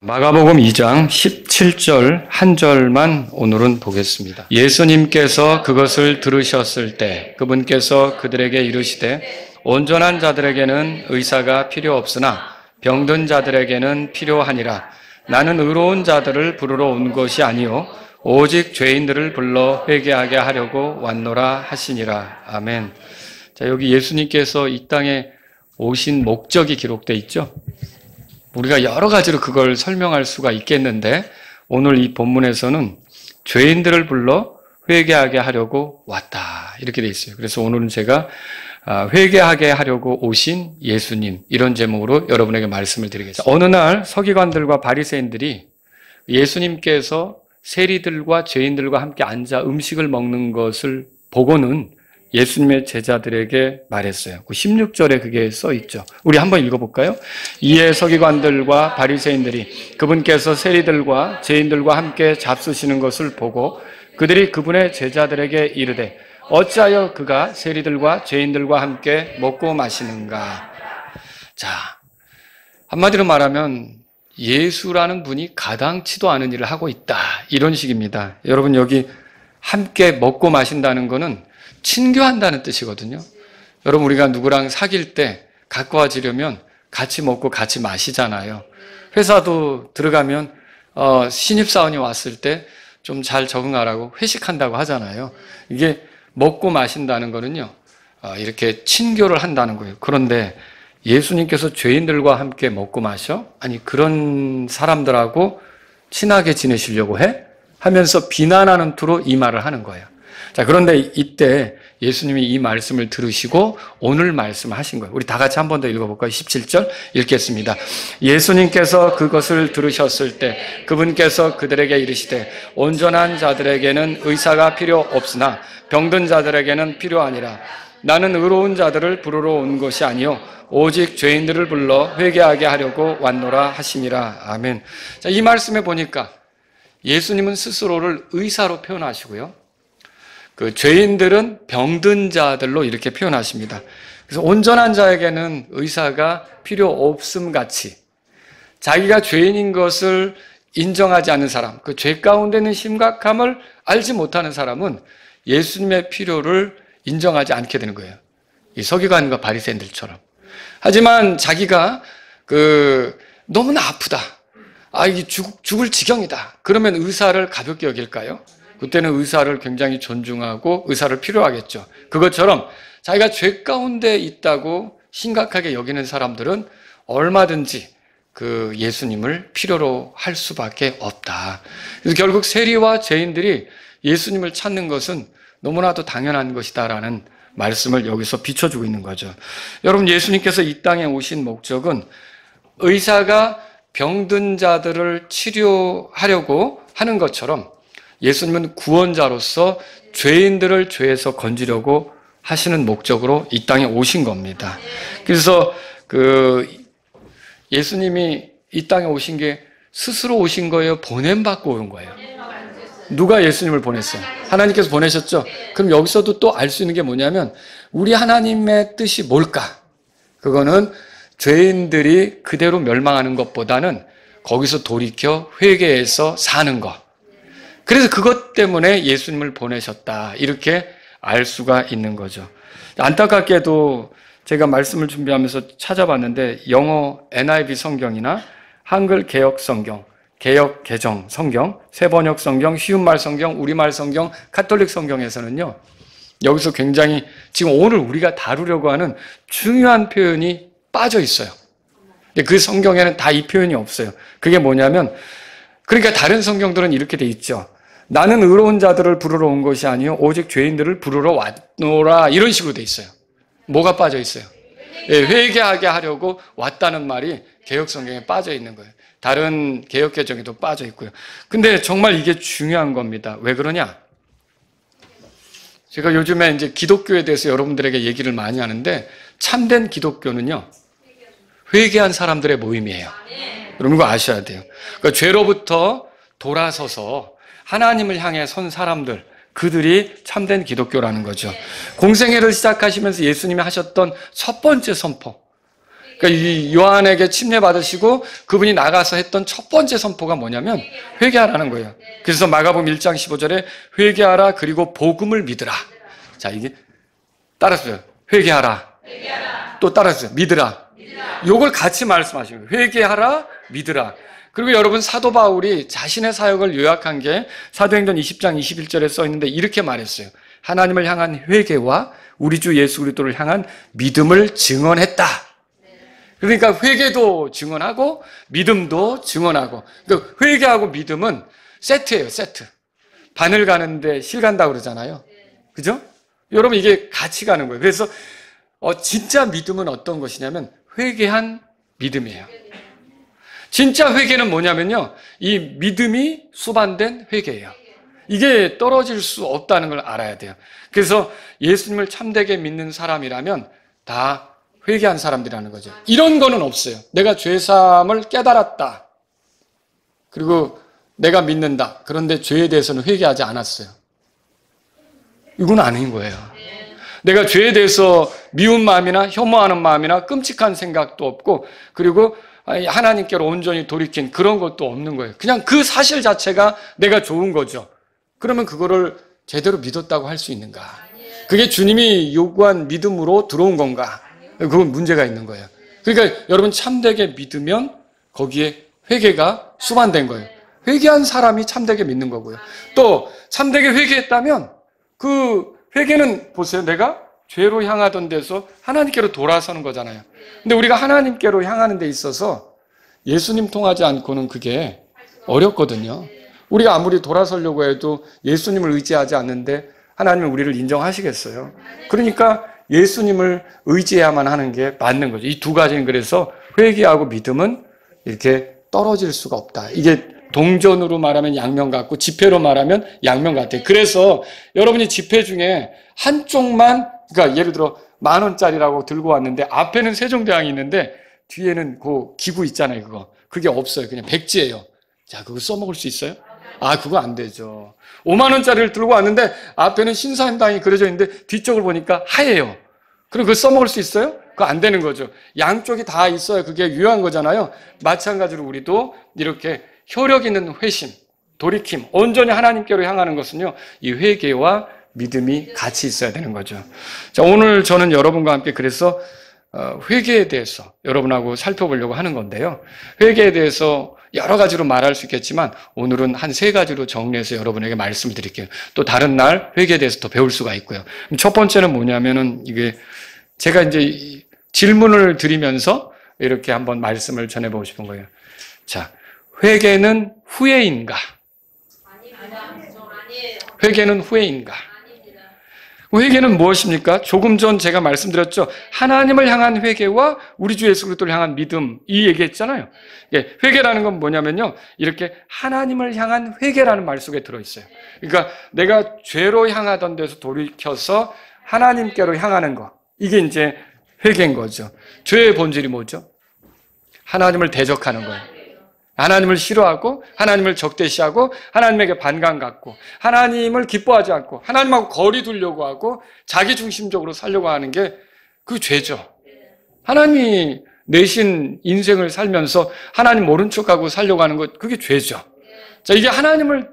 마가복음 2장 17절 한 절만 오늘은 보겠습니다. 예수님께서 그것을 들으셨을 때 그분께서 그들에게 이르시되 온전한 자들에게는 의사가 필요 없으나 병든 자들에게는 필요하니라. 나는 의로운 자들을 부르러 온 것이 아니요 오직 죄인들을 불러 회개하게 하려고 왔노라 하시니라. 아멘. 자, 여기 예수님께서 이 땅에 오신 목적이 기록되어 있죠. 우리가 여러 가지로 그걸 설명할 수가 있겠는데 오늘 이 본문에서는 죄인들을 불러 회개하게 하려고 왔다 이렇게 돼 있어요. 그래서 오늘은 제가 회개하게 하려고 오신 예수님 이런 제목으로 여러분에게 말씀을 드리겠습니다. 어느 날 서기관들과 바리새인들이 예수님께서 세리들과 죄인들과 함께 앉아 음식을 먹는 것을 보고는 예수님의 제자들에게 말했어요. 16절에 그게 써 있죠. 우리 한번 읽어볼까요? 이에 서기관들과 바리새인들이 그분께서 세리들과 죄인들과 함께 잡수시는 것을 보고 그들이 그분의 제자들에게 이르되 어찌하여 그가 세리들과 죄인들과 함께 먹고 마시는가? 자, 한마디로 말하면 예수라는 분이 가당치도 않은 일을 하고 있다 이런 식입니다. 여러분 여기 함께 먹고 마신다는 거는 친교한다는 뜻이거든요. 여러분 우리가 누구랑 사귈 때 가까워지려면 같이 먹고 같이 마시잖아요. 회사도 들어가면 신입사원이 왔을 때 좀 잘 적응하라고 회식한다고 하잖아요. 이게 먹고 마신다는 거는요 이렇게 친교를 한다는 거예요. 그런데 예수님께서 죄인들과 함께 먹고 마셔? 아니 그런 사람들하고 친하게 지내시려고 해? 하면서 비난하는 투로 이 말을 하는 거예요. 자, 그런데 이때 예수님이 이 말씀을 들으시고 오늘 말씀하신 거예요. 우리 다 같이 한 번 더 읽어볼까요? 17절 읽겠습니다. 예수님께서 그것을 들으셨을 때 그분께서 그들에게 이르시되 온전한 자들에게는 의사가 필요 없으나 병든 자들에게는 필요하니라. 나는 의로운 자들을 부르러 온 것이 아니요 오직 죄인들을 불러 회개하게 하려고 왔노라 하시니라. 아멘. 자, 이 말씀에 보니까 예수님은 스스로를 의사로 표현하시고요. 그 죄인들은 병든 자들로 이렇게 표현하십니다. 그래서 온전한 자에게는 의사가 필요 없음 같이 자기가 죄인인 것을 인정하지 않는 사람, 그 죄 가운데 있는 심각함을 알지 못하는 사람은 예수님의 필요를 인정하지 않게 되는 거예요. 이 서기관과 바리새인들처럼. 하지만 자기가 너무나 아프다. 이게 죽을 지경이다. 그러면 의사를 가볍게 여길까요? 그때는 의사를 굉장히 존중하고 의사를 필요하겠죠. 그것처럼 자기가 죄 가운데 있다고 심각하게 여기는 사람들은 얼마든지 그 예수님을 필요로 할 수밖에 없다. 그래서 결국 세리와 죄인들이 예수님을 찾는 것은 너무나도 당연한 것이다라는 말씀을 여기서 비춰주고 있는 거죠. 여러분 예수님께서 이 땅에 오신 목적은 의사가 병든 자들을 치료하려고 하는 것처럼 예수님은 구원자로서 죄인들을 죄에서 건지려고 하시는 목적으로 이 땅에 오신 겁니다. 그래서 예수님이 이 땅에 오신 게 스스로 오신 거예요? 보냄받고 온 거예요? 누가 예수님을 보냈어요? 하나님께서 보내셨죠? 그럼 여기서도 또 알 수 있는 게 뭐냐면 우리 하나님의 뜻이 뭘까? 그거는 죄인들이 그대로 멸망하는 것보다는 거기서 돌이켜 회개해서 사는 것. 그래서 그것 때문에 예수님을 보내셨다. 이렇게 알 수가 있는 거죠. 안타깝게도 제가 말씀을 준비하면서 찾아봤는데 영어 NIV 성경이나 한글 개역 성경, 개역 개정 성경, 새번역 성경, 쉬운말 성경, 우리말 성경, 카톨릭 성경에서는요. 여기서 굉장히 지금 오늘 우리가 다루려고 하는 중요한 표현이 빠져 있어요. 근데 그 성경에는 다 이 표현이 없어요. 그게 뭐냐면 그러니까 다른 성경들은 이렇게 돼 있죠. 나는 의로운 자들을 부르러 온 것이 아니요 오직 죄인들을 부르러 왔노라 이런 식으로 돼 있어요. 뭐가 빠져 있어요? 회개하게 하려고 왔다는 말이 개역 성경에 빠져 있는 거예요. 다른 개역 개정에도 빠져 있고요. 근데 정말 이게 중요한 겁니다. 왜 그러냐? 제가 요즘에 이제 기독교에 대해서 여러분들에게 얘기를 많이 하는데 참된 기독교는요. 회개한 사람들의 모임이에요. 여러분 이거 아셔야 돼요. 그러니까 죄로부터 돌아서서 하나님을 향해 선 사람들, 그들이 참된 기독교라는 거죠. 공생애를 시작하시면서 예수님이 하셨던 첫 번째 선포. 그러니까 이 요한에게 침례받으시고 그분이 나가서 했던 첫 번째 선포가 뭐냐면 회개하라는 거예요. 그래서 마가복음 1장 15절에 회개하라 그리고 복음을 믿으라. 자, 이게 따라서요. 회개하라. 또 따라서요. 믿으라. 요걸 같이 말씀하시는 거예요. 회개하라, 믿으라. 그리고 여러분 사도 바울이 자신의 사역을 요약한 게 사도행전 20장 21절에 써 있는데 이렇게 말했어요. 하나님을 향한 회개와 우리 주 예수 그리스도를 향한 믿음을 증언했다. 그러니까 회개도 증언하고 믿음도 증언하고. 그러니까 회개하고 믿음은 세트예요, 세트. 바늘 가는데 실 간다고 그러잖아요. 그죠? 여러분 이게 같이 가는 거예요. 그래서 진짜 믿음은 어떤 것이냐면 회개한 믿음이에요. 진짜 회개는 뭐냐면요. 이 믿음이 수반된 회개예요. 이게 떨어질 수 없다는 걸 알아야 돼요. 그래서 예수님을 참되게 믿는 사람이라면 다 회개한 사람들이라는 거죠. 이런 거는 없어요. 내가 죄사함을 깨달았다. 그리고 내가 믿는다. 그런데 죄에 대해서는 회개하지 않았어요. 이건 아닌 거예요. 내가 죄에 대해서 미운 마음이나 혐오하는 마음이나 끔찍한 생각도 없고 그리고 하나님께로 온전히 돌이킨 그런 것도 없는 거예요. 그냥 그 사실 자체가 내가 좋은 거죠. 그러면 그거를 제대로 믿었다고 할 수 있는가? 그게 주님이 요구한 믿음으로 들어온 건가? 그건 문제가 있는 거예요. 그러니까 여러분 참되게 믿으면 거기에 회개가 수반된 거예요. 회개한 사람이 참되게 믿는 거고요. 또 참되게 회개했다면 그 회개는 보세요. 내가 죄로 향하던 데서 하나님께로 돌아서는 거잖아요. 근데 우리가 하나님께로 향하는 데 있어서 예수님 통하지 않고는 그게 어렵거든요. 우리가 아무리 돌아서려고 해도 예수님을 의지하지 않는데 하나님은 우리를 인정하시겠어요? 그러니까 예수님을 의지해야만 하는 게 맞는 거죠. 이 두 가지는 그래서 회개하고 믿음은 이렇게 떨어질 수가 없다. 이게 동전으로 말하면 양면 같고 지폐로 말하면 양면 같아요. 그래서 여러분이 지폐 중에 한쪽만, 그러니까 예를 들어 10,000원짜리라고 들고 왔는데 앞에는 세종대왕이 있는데 뒤에는 그 기구 있잖아요. 그게 없어요. 그냥 백지예요. 자, 그거 써먹을 수 있어요? 그거 안 되죠. 50,000원짜리를 들고 왔는데 앞에는 신사임당이 그려져 있는데 뒤쪽을 보니까 하얘요. 그럼 그거 써먹을 수 있어요? 그거 안 되는 거죠. 양쪽이 다 있어야 그게 유효한 거잖아요. 마찬가지로 우리도 이렇게 효력 있는 회심, 돌이킴, 온전히 하나님께로 향하는 것은요, 이 회개와 믿음이 같이 있어야 되는 거죠. 자, 오늘 저는 여러분과 함께 그래서 회개에 대해서 여러분하고 살펴보려고 하는 건데요. 회개에 대해서 여러 가지로 말할 수 있겠지만 오늘은 한 3가지로 정리해서 여러분에게 말씀을 드릴게요. 또 다른 날 회개에 대해서 더 배울 수가 있고요. 첫 번째는 뭐냐면은 이게 제가 이제 질문을 드리면서 이렇게 한번 말씀을 전해보고 싶은 거예요. 자, 회개는 후회인가? 회개는 후회인가? 회개는 무엇입니까? 조금 전 제가 말씀드렸죠. 하나님을 향한 회개와 우리 주 예수 그리스도를 향한 믿음, 이 얘기했잖아요. 회개라는 건 뭐냐면요, 이렇게 하나님을 향한 회개라는 말 속에 들어있어요. 그러니까 내가 죄로 향하던 데서 돌이켜서 하나님께로 향하는 거, 이게 이제 회개인 거죠. 죄의 본질이 뭐죠? 하나님을 대적하는 거예요. 하나님을 싫어하고 하나님을 적대시하고 하나님에게 반감 갖고 하나님을 기뻐하지 않고 하나님하고 거리 두려고 하고 자기 중심적으로 살려고 하는 게 그 죄죠. 하나님이 내신 인생을 살면서 하나님 모른 척하고 살려고 하는 것, 그게 죄죠. 자, 이게 하나님을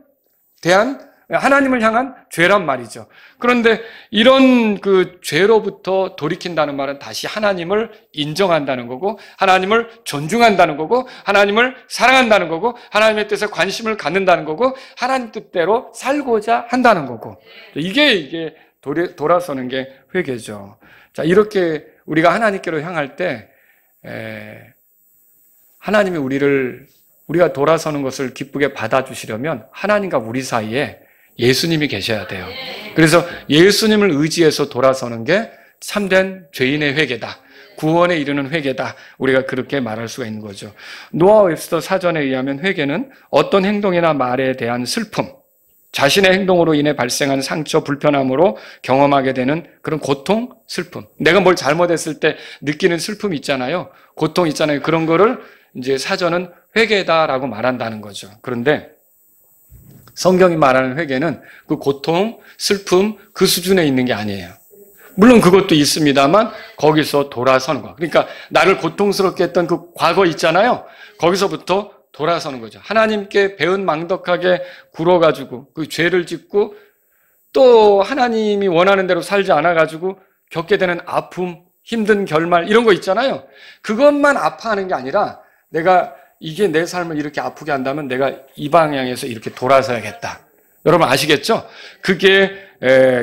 향한 죄란 말이죠. 그런데 이런 그 죄로부터 돌이킨다는 말은 다시 하나님을 인정한다는 거고, 하나님을 존중한다는 거고, 하나님을 사랑한다는 거고, 하나님의 뜻에 관심을 갖는다는 거고, 하나님 뜻대로 살고자 한다는 거고. 이게 돌아서는 게 회개죠. 자, 이렇게 우리가 하나님께로 향할 때 하나님이 우리가 돌아서는 것을 기쁘게 받아주시려면 하나님과 우리 사이에 예수님이 계셔야 돼요. 그래서 예수님을 의지해서 돌아서는 게 참된 죄인의 회개다. 구원에 이르는 회개다. 우리가 그렇게 말할 수가 있는 거죠. 노아 웹스터 사전에 의하면 회개는 어떤 행동이나 말에 대한 슬픔, 자신의 행동으로 인해 발생한 상처, 불편함으로 경험하게 되는 그런 고통, 슬픔. 내가 뭘 잘못했을 때 느끼는 슬픔이 있잖아요. 고통 있잖아요. 그런 거를 이제 사전은 회개다라고 말한다는 거죠. 그런데 성경이 말하는 회개는 그 고통, 슬픔, 그 수준에 있는 게 아니에요. 물론 그것도 있습니다만 거기서 돌아서는 거. 그러니까 나를 고통스럽게 했던 그 과거 있잖아요. 거기서부터 돌아서는 거죠. 하나님께 배은 망덕하게 굴어가지고 그 죄를 짓고 또 하나님이 원하는 대로 살지 않아가지고 겪게 되는 아픔, 힘든 결말 이런 거 있잖아요. 그것만 아파하는 게 아니라 내가 이게 내 삶을 이렇게 아프게 한다면 내가 이 방향에서 이렇게 돌아서야겠다. 여러분 아시겠죠? 그게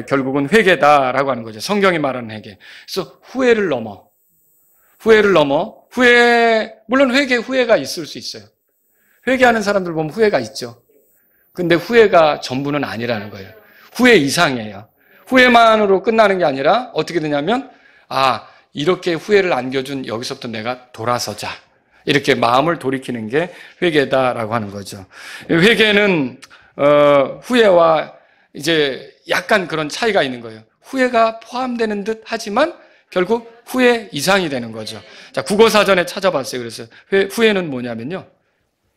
결국은 회개다라고 하는 거죠. 성경이 말하는 회개. 그래서 후회를 넘어 물론 후회가 있을 수 있어요. 회개하는 사람들 보면 후회가 있죠. 근데 후회가 전부는 아니라는 거예요. 후회 이상이에요. 후회만으로 끝나는 게 아니라 어떻게 되냐면 이렇게 후회를 안겨준 여기서부터 내가 돌아서자. 이렇게 마음을 돌이키는 게 회개다라고 하는 거죠. 회개는 후회와 이제 약간 그런 차이가 있는 거예요. 후회가 포함되는 듯 하지만 결국 후회 이상이 되는 거죠. 자, 국어사전에 찾아봤어요. 그래서 후회는 뭐냐면요.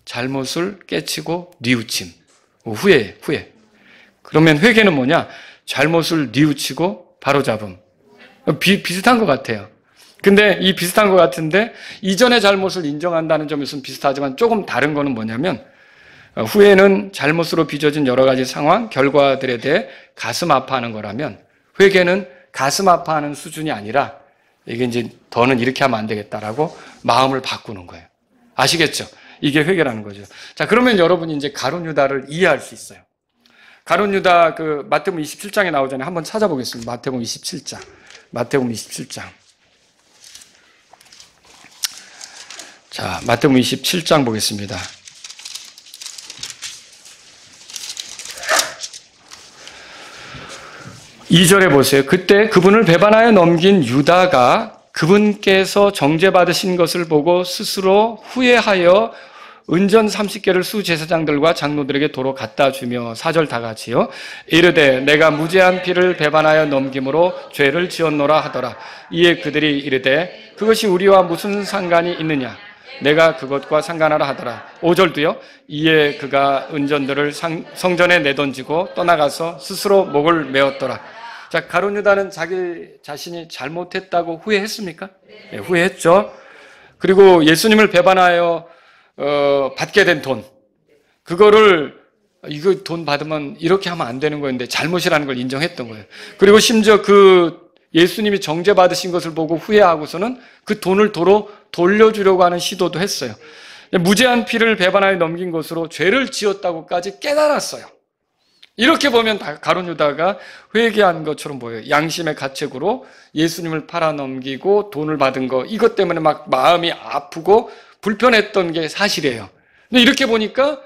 잘못을 깨치고 뉘우침. 후회. 그러면 회개는 뭐냐? 잘못을 뉘우치고 바로잡음. 비슷한 것 같아요. 근데 이 비슷한 것 같은데 이전의 잘못을 인정한다는 점에서는 비슷하지만 조금 다른 거는 뭐냐면 후회는 잘못으로 빚어진 여러 가지 상황, 결과들에 대해 가슴 아파하는 거라면 회개는 가슴 아파하는 수준이 아니라 이게 이제 더는 이렇게 하면 안 되겠다라고 마음을 바꾸는 거예요. 아시겠죠? 이게 회개라는 거죠. 자, 그러면 여러분이 이제 가룟 유다를 이해할 수 있어요. 가룟 유다 마태복음 27장에 나오잖아요. 한번 찾아보겠습니다. 마태복음 27장. 자, 마태복음 27장 보겠습니다. 2절에 보세요. 그때 그분을 배반하여 넘긴 유다가 그분께서 정죄받으신 것을 보고 스스로 후회하여 은전 30개를 수제사장들과 장로들에게 도로 갖다 주며 4절 다 같이요. 이르되 내가 무죄한 피를 배반하여 넘김으로 죄를 지었노라 하더라. 이에 그들이 이르되 그것이 우리와 무슨 상관이 있느냐? 내가 그것과 상관하라 하더라. 5절도요. 이에 그가 은전들을 성전에 내던지고 떠나가서 스스로 목을 메었더라. 자, 가룟 유다는 자기 자신이 잘못했다고 후회했습니까? 네, 후회했죠. 그리고 예수님을 배반하여 받게 된 돈, 그거를 이거 돈 받으면 이렇게 하면 안 되는 거였는데 잘못이라는 걸 인정했던 거예요. 그리고 심지어 그 예수님이 정죄받으신 것을 보고 후회하고서는 그 돈을 도로 돌려주려고 하는 시도도 했어요. 무죄한 피를 배반하여 넘긴 것으로 죄를 지었다고까지 깨달았어요. 이렇게 보면 가룟 유다가 회개한 것처럼 보여요. 양심의 가책으로 예수님을 팔아넘기고 돈을 받은 거, 이것 때문에 막 마음이 아프고 불편했던 게 사실이에요. 근데 이렇게 보니까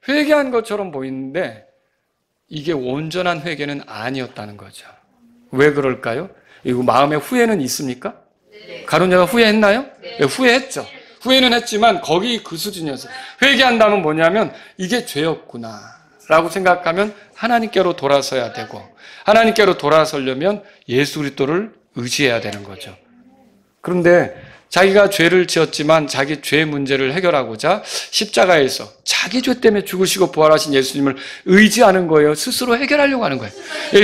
회개한 것처럼 보이는데 이게 온전한 회개는 아니었다는 거죠. 왜 그럴까요? 이거 마음에 후회는 있습니까? 네. 가룟 유다가 후회했나요? 네. 네, 후회했죠. 후회는 했지만 거기 그 수준이었어요. 회개한다면 뭐냐면 이게 죄였구나 라고 생각하면 하나님께로 돌아서야 되고, 하나님께로 돌아서려면 예수 그리스도를 의지해야 되는 거죠. 그런데 자기가 죄를 지었지만 자기 죄 문제를 해결하고자 십자가에서 자기 죄 때문에 죽으시고 부활하신 예수님을 의지하는 거예요. 스스로 해결하려고 하는 거예요.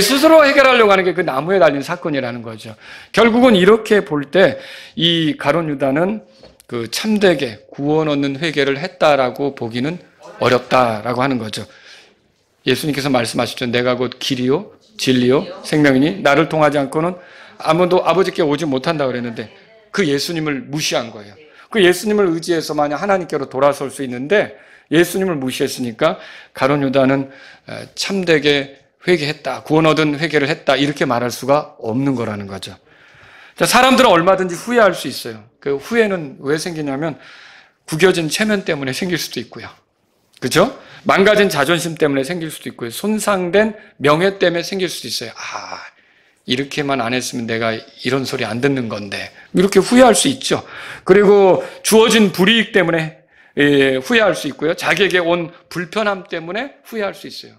스스로 해결하려고 하는 게 그 나무에 달린 사건이라는 거죠. 결국은 이렇게 볼 때 이 가룟 유다는 그 참되게 구원 얻는 회개를 했다라고 보기는 어렵다라고 하는 거죠. 예수님께서 말씀하셨죠. 내가 곧 길이요 진리요 생명이니 나를 통하지 않고는 아무도 아버지께 오지 못한다고 그랬는데 그 예수님을 무시한 거예요. 그 예수님을 의지해서 만약 하나님께로 돌아설 수 있는데 예수님을 무시했으니까 가룟 유다는 참되게 회개했다, 구원 얻은 회개를 했다, 이렇게 말할 수가 없는 거라는 거죠. 자, 사람들은 얼마든지 후회할 수 있어요. 그 후회는 왜 생기냐면 구겨진 체면 때문에 생길 수도 있고요. 그죠? 망가진 자존심 때문에 생길 수도 있고요. 손상된 명예 때문에 생길 수도 있어요. 이렇게만 안 했으면 내가 이런 소리 안 듣는 건데, 이렇게 후회할 수 있죠. 그리고 주어진 불이익 때문에 후회할 수 있고요. 자기에게 온 불편함 때문에 후회할 수 있어요.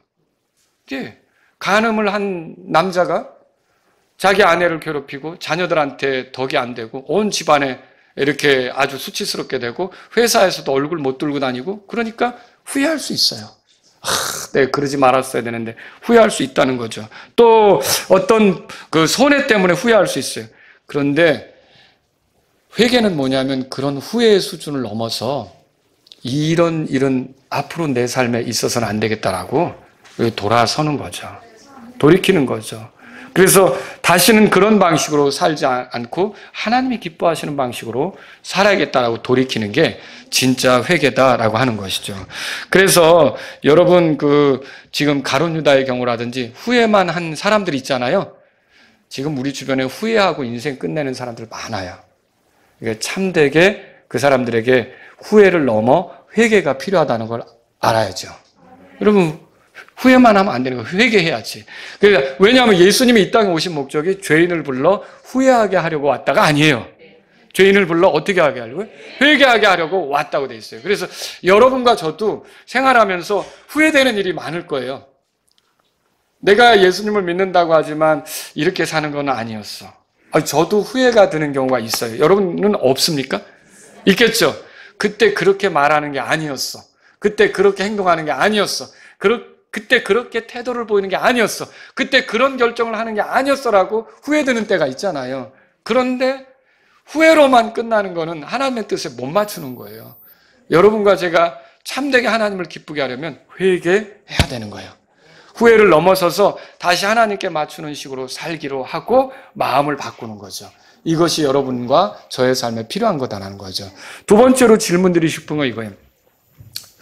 간음을 한 남자가 자기 아내를 괴롭히고 자녀들한테 덕이 안 되고 온 집안에 이렇게 아주 수치스럽게 되고 회사에서도 얼굴 못 들고 다니고, 그러니까 후회할 수 있어요. 내가 그러지 말았어야 되는데 후회할 수 있다는 거죠. 또 어떤 그 손해 때문에 후회할 수 있어요. 그런데 회개는 뭐냐면 그런 후회의 수준을 넘어서 이런 앞으로 내 삶에 있어서는 안 되겠다라고 돌아서는 거죠. 돌이키는 거죠. 그래서 다시는 그런 방식으로 살지 않고 하나님이 기뻐하시는 방식으로 살아야겠다라고 돌이키는 게 진짜 회개다라고 하는 것이죠. 그래서 여러분 지금 가룟 유다의 경우라든지 후회만 한 사람들 있잖아요. 지금 우리 주변에 후회하고 인생 끝내는 사람들 많아요. 그러니까 참되게 그 사람들에게 후회를 넘어 회개가 필요하다는 걸 알아야죠. 여러분 후회만 하면 안 되는 거예요. 회개해야지. 그러니까 왜냐하면 예수님이 이 땅에 오신 목적이 죄인을 불러 후회하게 하려고 왔다가 아니에요. 죄인을 불러 어떻게 하게 하려고요? 회개하게 하려고 왔다고 돼 있어요. 그래서 여러분과 저도 생활하면서 후회되는 일이 많을 거예요. 내가 예수님을 믿는다고 하지만 이렇게 사는 건 아니었어. 저도 후회가 드는 경우가 있어요. 여러분은 없습니까? 있겠죠? 그때 그렇게 말하는 게 아니었어. 그때 그렇게 행동하는 게 아니었어. 그때 그렇게 태도를 보이는 게 아니었어. 그때 그런 결정을 하는 게 아니었어라고 후회되는 때가 있잖아요. 그런데 후회로만 끝나는 거는 하나님의 뜻에 못 맞추는 거예요. 여러분과 제가 참되게 하나님을 기쁘게 하려면 회개해야 되는 거예요. 후회를 넘어서서 다시 하나님께 맞추는 식으로 살기로 하고 마음을 바꾸는 거죠. 이것이 여러분과 저의 삶에 필요한 거다라는 거죠. 두 번째로 질문 드리고 싶은 건 이거예요.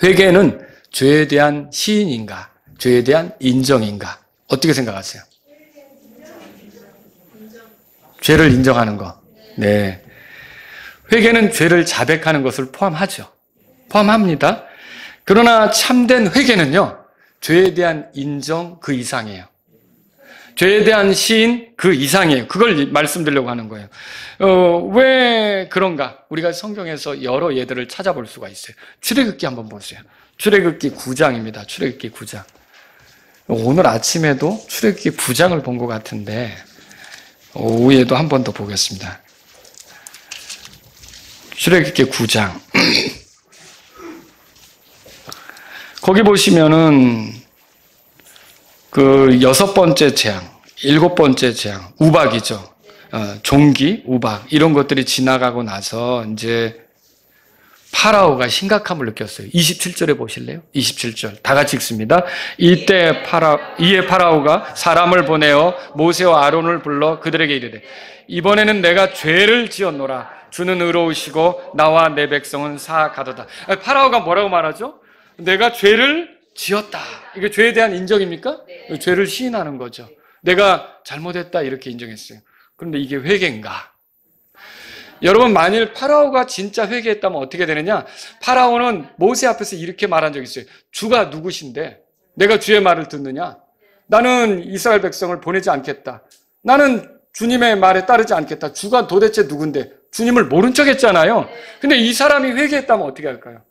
회개는 죄에 대한 시인인가? 죄에 대한 인정인가? 어떻게 생각하세요? 죄를 인정하는 거. 네. 회개는 죄를 자백하는 것을 포함하죠. 포함합니다. 그러나 참된 회개는요, 죄에 대한 인정 그 이상이에요. 죄에 대한 시인 그 이상이에요. 그걸 말씀드리려고 하는 거예요. 왜 그런가? 우리가 성경에서 여러 예들을 찾아볼 수가 있어요. 출애굽기 한번 보세요. 출애굽기 9장입니다. 출애굽기 9장. 오늘 아침에도 출애굽기 9장을 본 것 같은데 오후에도 한 번 더 보겠습니다. 출애굽기 9장. 거기 보시면은 그 6번째 재앙, 7번째 재앙, 우박이죠. 종기, 우박 이런 것들이 지나가고 나서 이제 파라오가 심각함을 느꼈어요. 27절에 보실래요? 27절. 다 같이 읽습니다. 이에 파라오가 사람을 보내어 모세와 아론을 불러 그들에게 이르되 이번에는 내가 죄를 지었노라. 주는 의로우시고 나와 내 백성은 사하가도다. 파라오가 뭐라고 말하죠? 내가 죄를 지었다. 이게 죄에 대한 인정입니까? 네. 죄를 시인하는 거죠. 내가 잘못했다 이렇게 인정했어요. 그런데 이게 회개인가? 여러분 만일 파라오가 진짜 회개했다면 어떻게 되느냐? 파라오는 모세 앞에서 이렇게 말한 적이 있어요. 주가 누구신데 내가 주의 말을 듣느냐? 나는 이스라엘 백성을 보내지 않겠다. 나는 주님의 말에 따르지 않겠다. 주가 도대체 누군데? 주님을 모른 척 했잖아요. 근데 이 사람이 회개했다면 어떻게 할까요?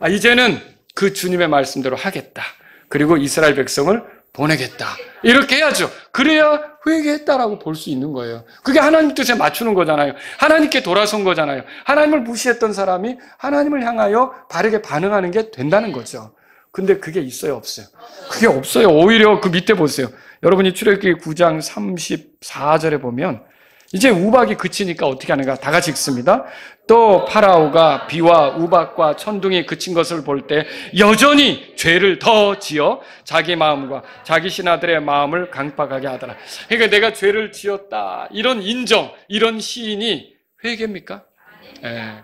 이제는 그 주님의 말씀대로 하겠다. 그리고 이스라엘 백성을 보내겠다. 이렇게 해야죠. 그래야 회개했다라고 볼 수 있는 거예요. 그게 하나님 뜻에 맞추는 거잖아요. 하나님께 돌아선 거잖아요. 하나님을 무시했던 사람이 하나님을 향하여 바르게 반응하는 게 된다는 거죠. 근데 그게 있어요, 없어요? 그게 없어요. 오히려 그 밑에 보세요. 여러분이 출애굽기 9장 34절에 보면 이제 우박이 그치니까 어떻게 하는가? 다 같이 읽습니다. 또 파라오가 비와 우박과 천둥이 그친 것을 볼 때 여전히 죄를 더 지어 자기 마음과 자기 신하들의 마음을 강팍하게 하더라. 그러니까 내가 죄를 지었다. 이런 인정, 이런 시인이 회개입니까? 네.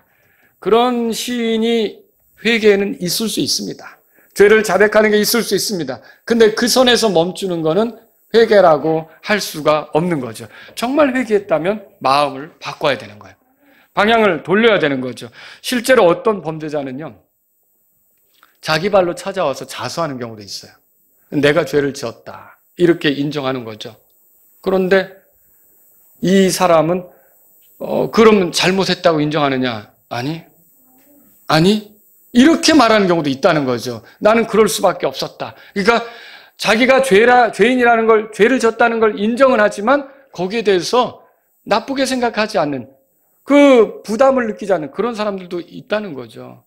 그런 시인이 회개에는 있을 수 있습니다. 죄를 자백하는 게 있을 수 있습니다. 근데 그 선에서 멈추는 거는 회개라고 할 수가 없는 거죠. 정말 회개했다면 마음을 바꿔야 되는 거예요. 방향을 돌려야 되는 거죠. 실제로 어떤 범죄자는요, 자기 발로 찾아와서 자수하는 경우도 있어요. 내가 죄를 지었다. 이렇게 인정하는 거죠. 그런데 이 사람은 그러면 잘못했다고 인정하느냐? 아니. 이렇게 말하는 경우도 있다는 거죠. 나는 그럴 수밖에 없었다. 그러니까 자기가 죄인이라는 걸, 죄를 졌다는 걸 인정은 하지만 거기에 대해서 나쁘게 생각하지 않는, 그 부담을 느끼지 않는 그런 사람들도 있다는 거죠.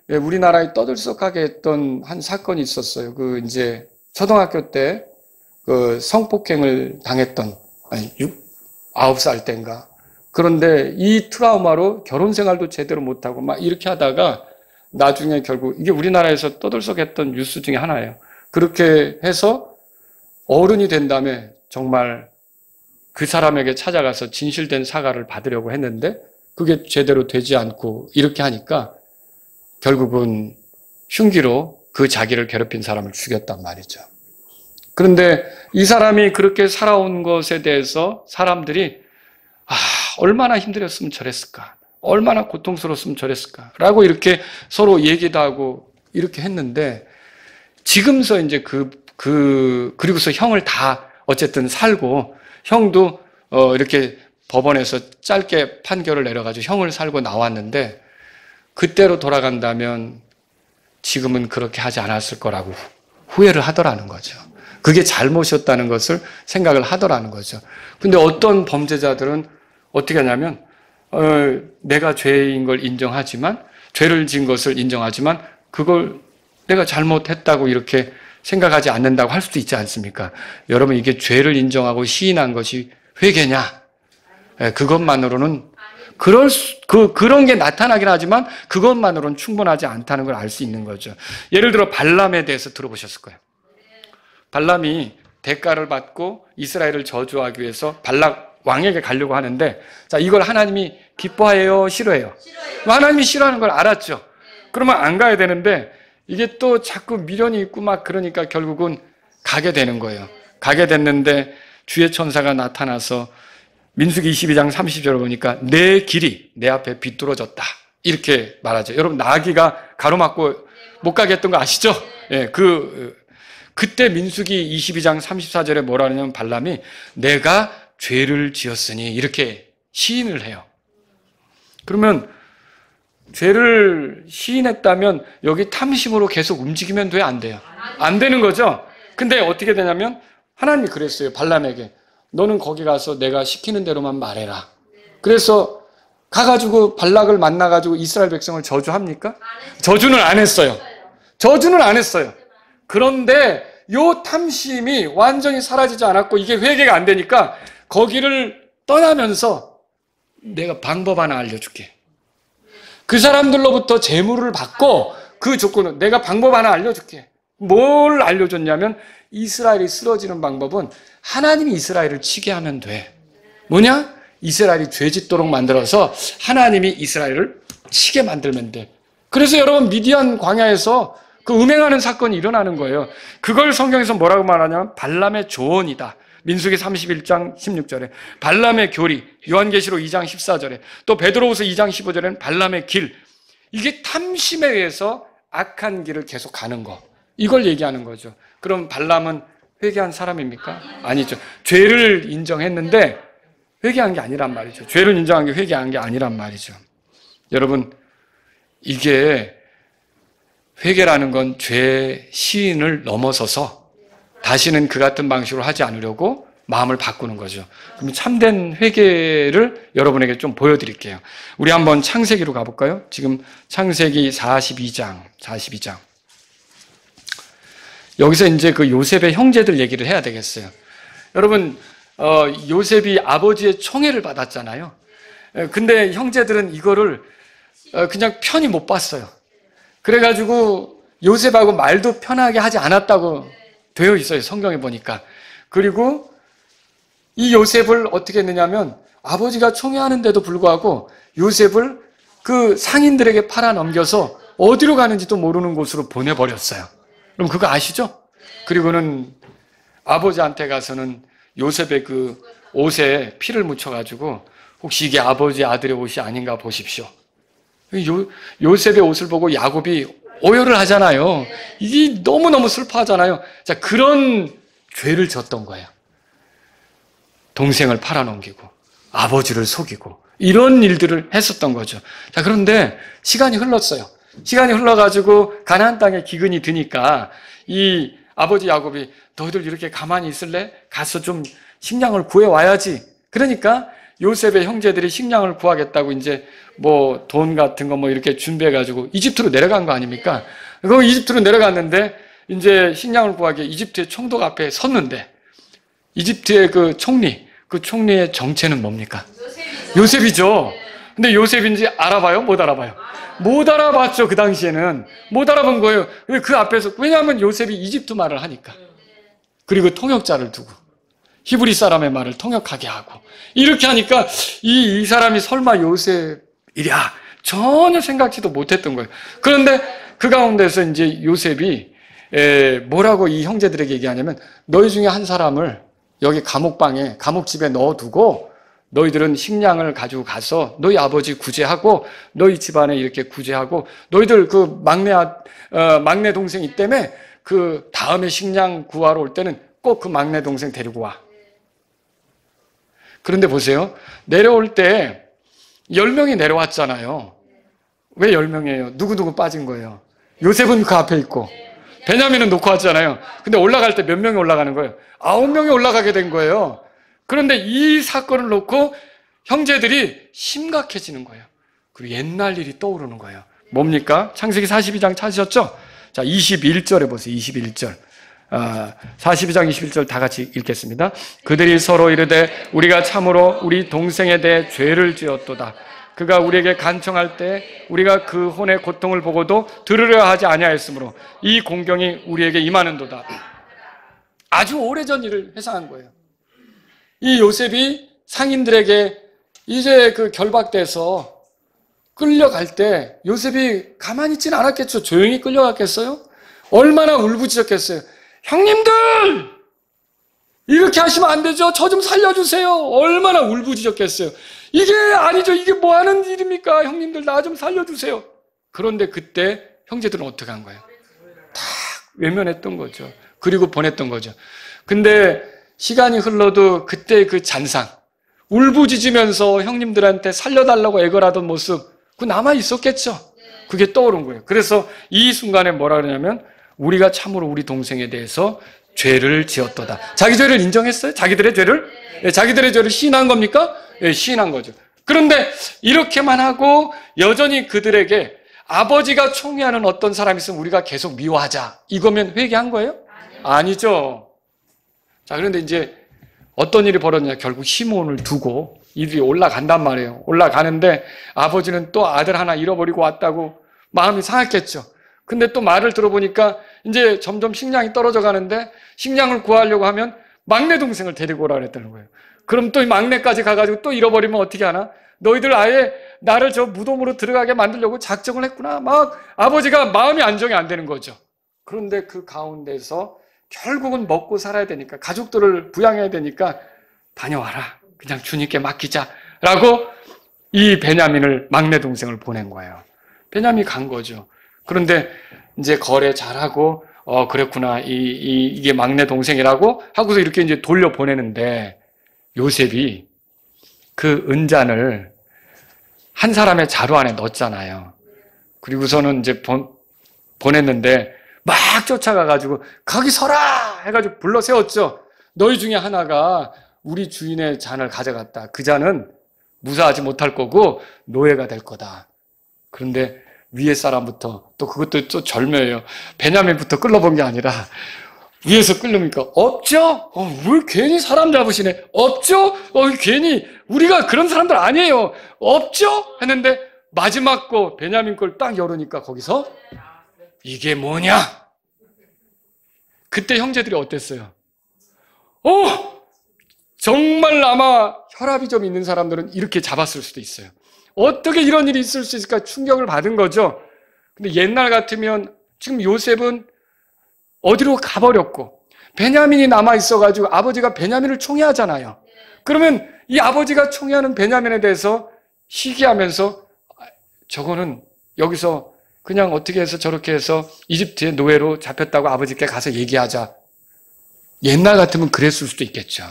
우리나라에 떠들썩하게 했던 한 사건이 있었어요. 이제 초등학교 때 성폭행을 당했던, 9살 때인가. 그런데 이 트라우마로 결혼 생활도 제대로 못하고 막 이렇게 하다가 나중에 결국 이게 우리나라에서 떠들썩했던 뉴스 중에 하나예요. 그렇게 해서 어른이 된 다음에 정말 그 사람에게 찾아가서 진실된 사과를 받으려고 했는데 그게 제대로 되지 않고 이렇게 하니까 결국은 흉기로 그 자기를 괴롭힌 사람을 죽였단 말이죠. 그런데 이 사람이 그렇게 살아온 것에 대해서 사람들이 얼마나 힘들었으면 저랬을까? 얼마나 고통스러웠으면 저랬을까? 라고 이렇게 서로 얘기도 하고 이렇게 했는데 지금서 이제 그리고서 형을 다 어쨌든 살고 형도 이렇게 법원에서 짧게 판결을 내려가지고 형을 살고 나왔는데 그때로 돌아간다면 지금은 그렇게 하지 않았을 거라고 후회를 하더라는 거죠. 그게 잘못이었다는 것을 생각을 하더라는 거죠. 근데 어떤 범죄자들은 어떻게 하냐면 내가 죄인 걸 인정하지만 죄를 지은 것을 인정하지만 그걸 내가 잘못했다고 이렇게 생각하지 않는다고 할 수도 있지 않습니까? 여러분 이게 죄를 인정하고 시인한 것이 회개냐? 그것만으로는 그런 게 나타나긴 하지만 그것만으로는 충분하지 않다는 걸 알 수 있는 거죠. 예를 들어 발람에 대해서 들어보셨을 거예요. 발람이 대가를 받고 이스라엘을 저주하기 위해서 발락 왕에게 가려고 하는데 자 이걸 하나님이 기뻐해요? 싫어해요? 하나님이 싫어하는 걸 알았죠. 그러면 안 가야 되는데 이게 또 자꾸 미련이 있고 막 그러니까 결국은 가게 되는 거예요. 가게 됐는데 주의 천사가 나타나서 민수기 22장 30절을 보니까 내 길이 내 앞에 비뚤어졌다. 이렇게 말하죠. 여러분 나귀가 가로막고 못 가게 했던 거 아시죠? 예, 그때 민수기 22장 34절에 뭐라 하냐면 발람이 내가 죄를 지었으니 이렇게 시인을 해요. 그러면 죄를 시인했다면 여기 탐심으로 계속 움직이면 돼요? 안 돼요? 안 되는 거죠? 근데 어떻게 되냐면 하나님이 그랬어요. 발람에게 너는 거기 가서 내가 시키는 대로만 말해라. 그래서 가가지고 발락을 만나가지고 이스라엘 백성을 저주합니까? 저주는 안 했어요. 저주는 안 했어요. 그런데 요 탐심이 완전히 사라지지 않았고 이게 회개가 안 되니까 거기를 떠나면서 내가 방법 하나 알려줄게. 그 사람들로부터 재물을 받고 그 조건은 내가 방법 하나 알려줄게. 뭘 알려줬냐면 이스라엘이 쓰러지는 방법은 하나님이 이스라엘을 치게 하면 돼. 뭐냐? 이스라엘이 죄짓도록 만들어서 하나님이 이스라엘을 치게 만들면 돼. 그래서 여러분 미디안 광야에서 그 음행하는 사건이 일어나는 거예요. 그걸 성경에서 뭐라고 말하냐면 발람의 조언이다. 민수기 31장 16절에 발람의 교리, 요한계시록 2장 14절에 또 베드로후서 2장 15절에는 발람의 길. 이게 탐심에 의해서 악한 길을 계속 가는 거. 이걸 얘기하는 거죠. 그럼 발람은 회개한 사람입니까? 아니죠. 죄를 인정했는데 회개한 게 아니란 말이죠. 죄를 인정한 게 회개한 게 아니란 말이죠. 여러분 이게 회개라는 건 죄 시인을 넘어서서 다시는 그 같은 방식으로 하지 않으려고 마음을 바꾸는 거죠. 그럼 참된 회개를 여러분에게 좀 보여드릴게요. 우리 한번 창세기로 가볼까요? 지금 창세기 42장. 여기서 이제 그 요셉의 형제들 얘기를 해야 되겠어요. 여러분, 요셉이 아버지의 청해를 받았잖아요. 근데 형제들은 이거를 그냥 편히 못 봤어요. 그래가지고 요셉하고 말도 편하게 하지 않았다고 되어 있어요. 성경에 보니까. 그리고 이 요셉을 어떻게 했느냐면 아버지가 청해하는데도 불구하고 요셉을 그 상인들에게 팔아 넘겨서 어디로 가는지도 모르는 곳으로 보내버렸어요. 그럼 그거 아시죠? 그리고는 아버지한테 가서는 요셉의 그 옷에 피를 묻혀가지고 혹시 이게 아버지 아들의 옷이 아닌가 보십시오. 요셉의 옷을 보고 야곱이 오열을 하잖아요. 이게 너무너무 슬퍼하잖아요. 자, 그런 죄를 졌던 거예요. 동생을 팔아넘기고 아버지를 속이고 이런 일들을 했었던 거죠. 자, 그런데 시간이 흘렀어요. 시간이 흘러가지고 가나안 땅에 기근이 드니까 이 아버지 야곱이 너희들 이렇게 가만히 있을래? 가서 좀 식량을 구해와야지. 그러니까 요셉의 형제들이 식량을 구하겠다고 이제 뭐 돈 같은 거 뭐 이렇게 준비해가지고 이집트로 내려간 거 아닙니까? 그 이집트로 내려갔는데 이제 식량을 구하기 이집트의 총독 앞에 섰는데 이집트의 그 총리의 정체는 뭡니까? 요셉이죠. 근데 요셉인지 알아봐요? 못 알아봐요? 못 알아봤죠. 그 당시에는 못 알아본 거예요. 그 앞에서, 왜냐하면 요셉이 이집트 말을 하니까. 그리고 통역자를 두고 히브리 사람의 말을 통역하게 하고 이렇게 하니까 이 사람이 설마 요셉이랴 전혀 생각지도 못했던 거예요. 그런데 그 가운데서 이제 요셉이 뭐라고 이 형제들에게 얘기하냐면, 너희 중에 한 사람을 여기 감옥집에 넣어두고 너희들은 식량을 가지고 가서 너희 아버지 구제하고 너희 집안에 이렇게 구제하고, 너희들 그 막내 동생이 때문에 그 다음에 식량 구하러 올 때는 꼭 그 막내 동생 데리고 와. 그런데 보세요. 내려올 때 10명이 내려왔잖아요. 왜 10명이에요? 누구누구 빠진 거예요? 요셉은 그 앞에 있고 베냐민은 놓고 왔잖아요. 근데 올라갈 때 몇 명이 올라가는 거예요? 9명이 올라가게 된 거예요. 그런데 이 사건을 놓고 형제들이 심각해지는 거예요. 그리고 옛날 일이 떠오르는 거예요. 뭡니까? 창세기 42장 찾으셨죠? 자, 21절에 보세요. 21절. 42장 21절 다 같이 읽겠습니다. 그들이 서로 이르되 우리가 참으로 우리 동생에 대해 죄를 지었도다. 그가 우리에게 간청할 때 우리가 그 혼의 고통을 보고도 들으려 하지 아니하였으므로 이 공경이 우리에게 임하는도다. 아주 오래전 일을 회상한 거예요. 이 요셉이 상인들에게 이제 그 결박돼서 끌려갈 때 요셉이 가만히 있지는 않았겠죠. 조용히 끌려갔겠어요? 얼마나 울부짖었겠어요. 형님들! 이렇게 하시면 안 되죠. 저 좀 살려주세요. 얼마나 울부짖었겠어요. 이게 아니죠. 이게 뭐 하는 일입니까? 형님들 나 좀 살려주세요. 그런데 그때 형제들은 어떻게 한 거예요? 다 외면했던 거죠. 그리고 보냈던 거죠. 근데 시간이 흘러도 그때 그 잔상, 울부짖으면서 형님들한테 살려달라고 애걸하던 모습, 그거 남아 있었겠죠. 그게 떠오른 거예요. 그래서 이 순간에 뭐라 그러냐면, 우리가 참으로 우리 동생에 대해서 죄를 지었도다. 자기 죄를 인정했어요? 자기들의 죄를? 네, 자기들의 죄를 시인한 겁니까? 네, 시인한 거죠. 그런데 이렇게만 하고 여전히 그들에게 아버지가 총애하는 어떤 사람이 있으면 우리가 계속 미워하자, 이거면 회개한 거예요? 아니죠. 자, 그런데 이제 어떤 일이 벌어졌냐. 결국 시몬을 두고 이들이 올라간단 말이에요. 올라가는데 아버지는 또 아들 하나 잃어버리고 왔다고 마음이 상했겠죠. 근데 또 말을 들어보니까 이제 점점 식량이 떨어져 가는데 식량을 구하려고 하면 막내 동생을 데리고 오라 그랬다는 거예요. 그럼 또 이 막내까지 가가지고 또 잃어버리면 어떻게 하나? 너희들 아예 나를 저 무덤으로 들어가게 만들려고 작정을 했구나. 막 아버지가 마음이 안정이 안 되는 거죠. 그런데 그 가운데서 결국은 먹고 살아야 되니까, 가족들을 부양해야 되니까 다녀와라. 그냥 주님께 맡기자라고 이 베냐민을, 막내 동생을 보낸 거예요. 베냐민이 간 거죠. 그런데 이제 거래 잘하고 그랬구나. 이게 막내 동생이라고 하고서 이렇게 이제 돌려보내는데, 요셉이 그 은잔을 한 사람의 자루 안에 넣었잖아요. 그리고서는 이제 보냈는데 막 쫓아가가지고 거기 서라 해가지고 불러 세웠죠. 너희 중에 하나가 우리 주인의 잔을 가져갔다. 그 잔은 무사하지 못할 거고 노예가 될 거다. 그런데 위에 사람부터, 또 그것도 또 절묘해요. 베냐민부터 끌러본 게 아니라 위에서 끌려니까 없죠? 왜 괜히 사람 잡으시네? 없죠? 괜히 우리가 그런 사람들 아니에요. 없죠? 했는데 마지막 거 베냐민 걸 딱 열으니까 거기서 이게 뭐냐? 그때 형제들이 어땠어요? 정말 아마 혈압이 좀 있는 사람들은 이렇게 잡았을 수도 있어요. 어떻게 이런 일이 있을 수 있을까 충격을 받은 거죠. 근데 옛날 같으면 지금 요셉은 어디로 가버렸고 베냐민이 남아있어가지고 아버지가 베냐민을 총애하잖아요. 그러면 이 아버지가 총애하는 베냐민에 대해서 시기하면서 저거는 여기서 그냥 어떻게 해서 저렇게 해서 이집트의 노예로 잡혔다고 아버지께 가서 얘기하자. 옛날 같으면 그랬을 수도 있겠죠.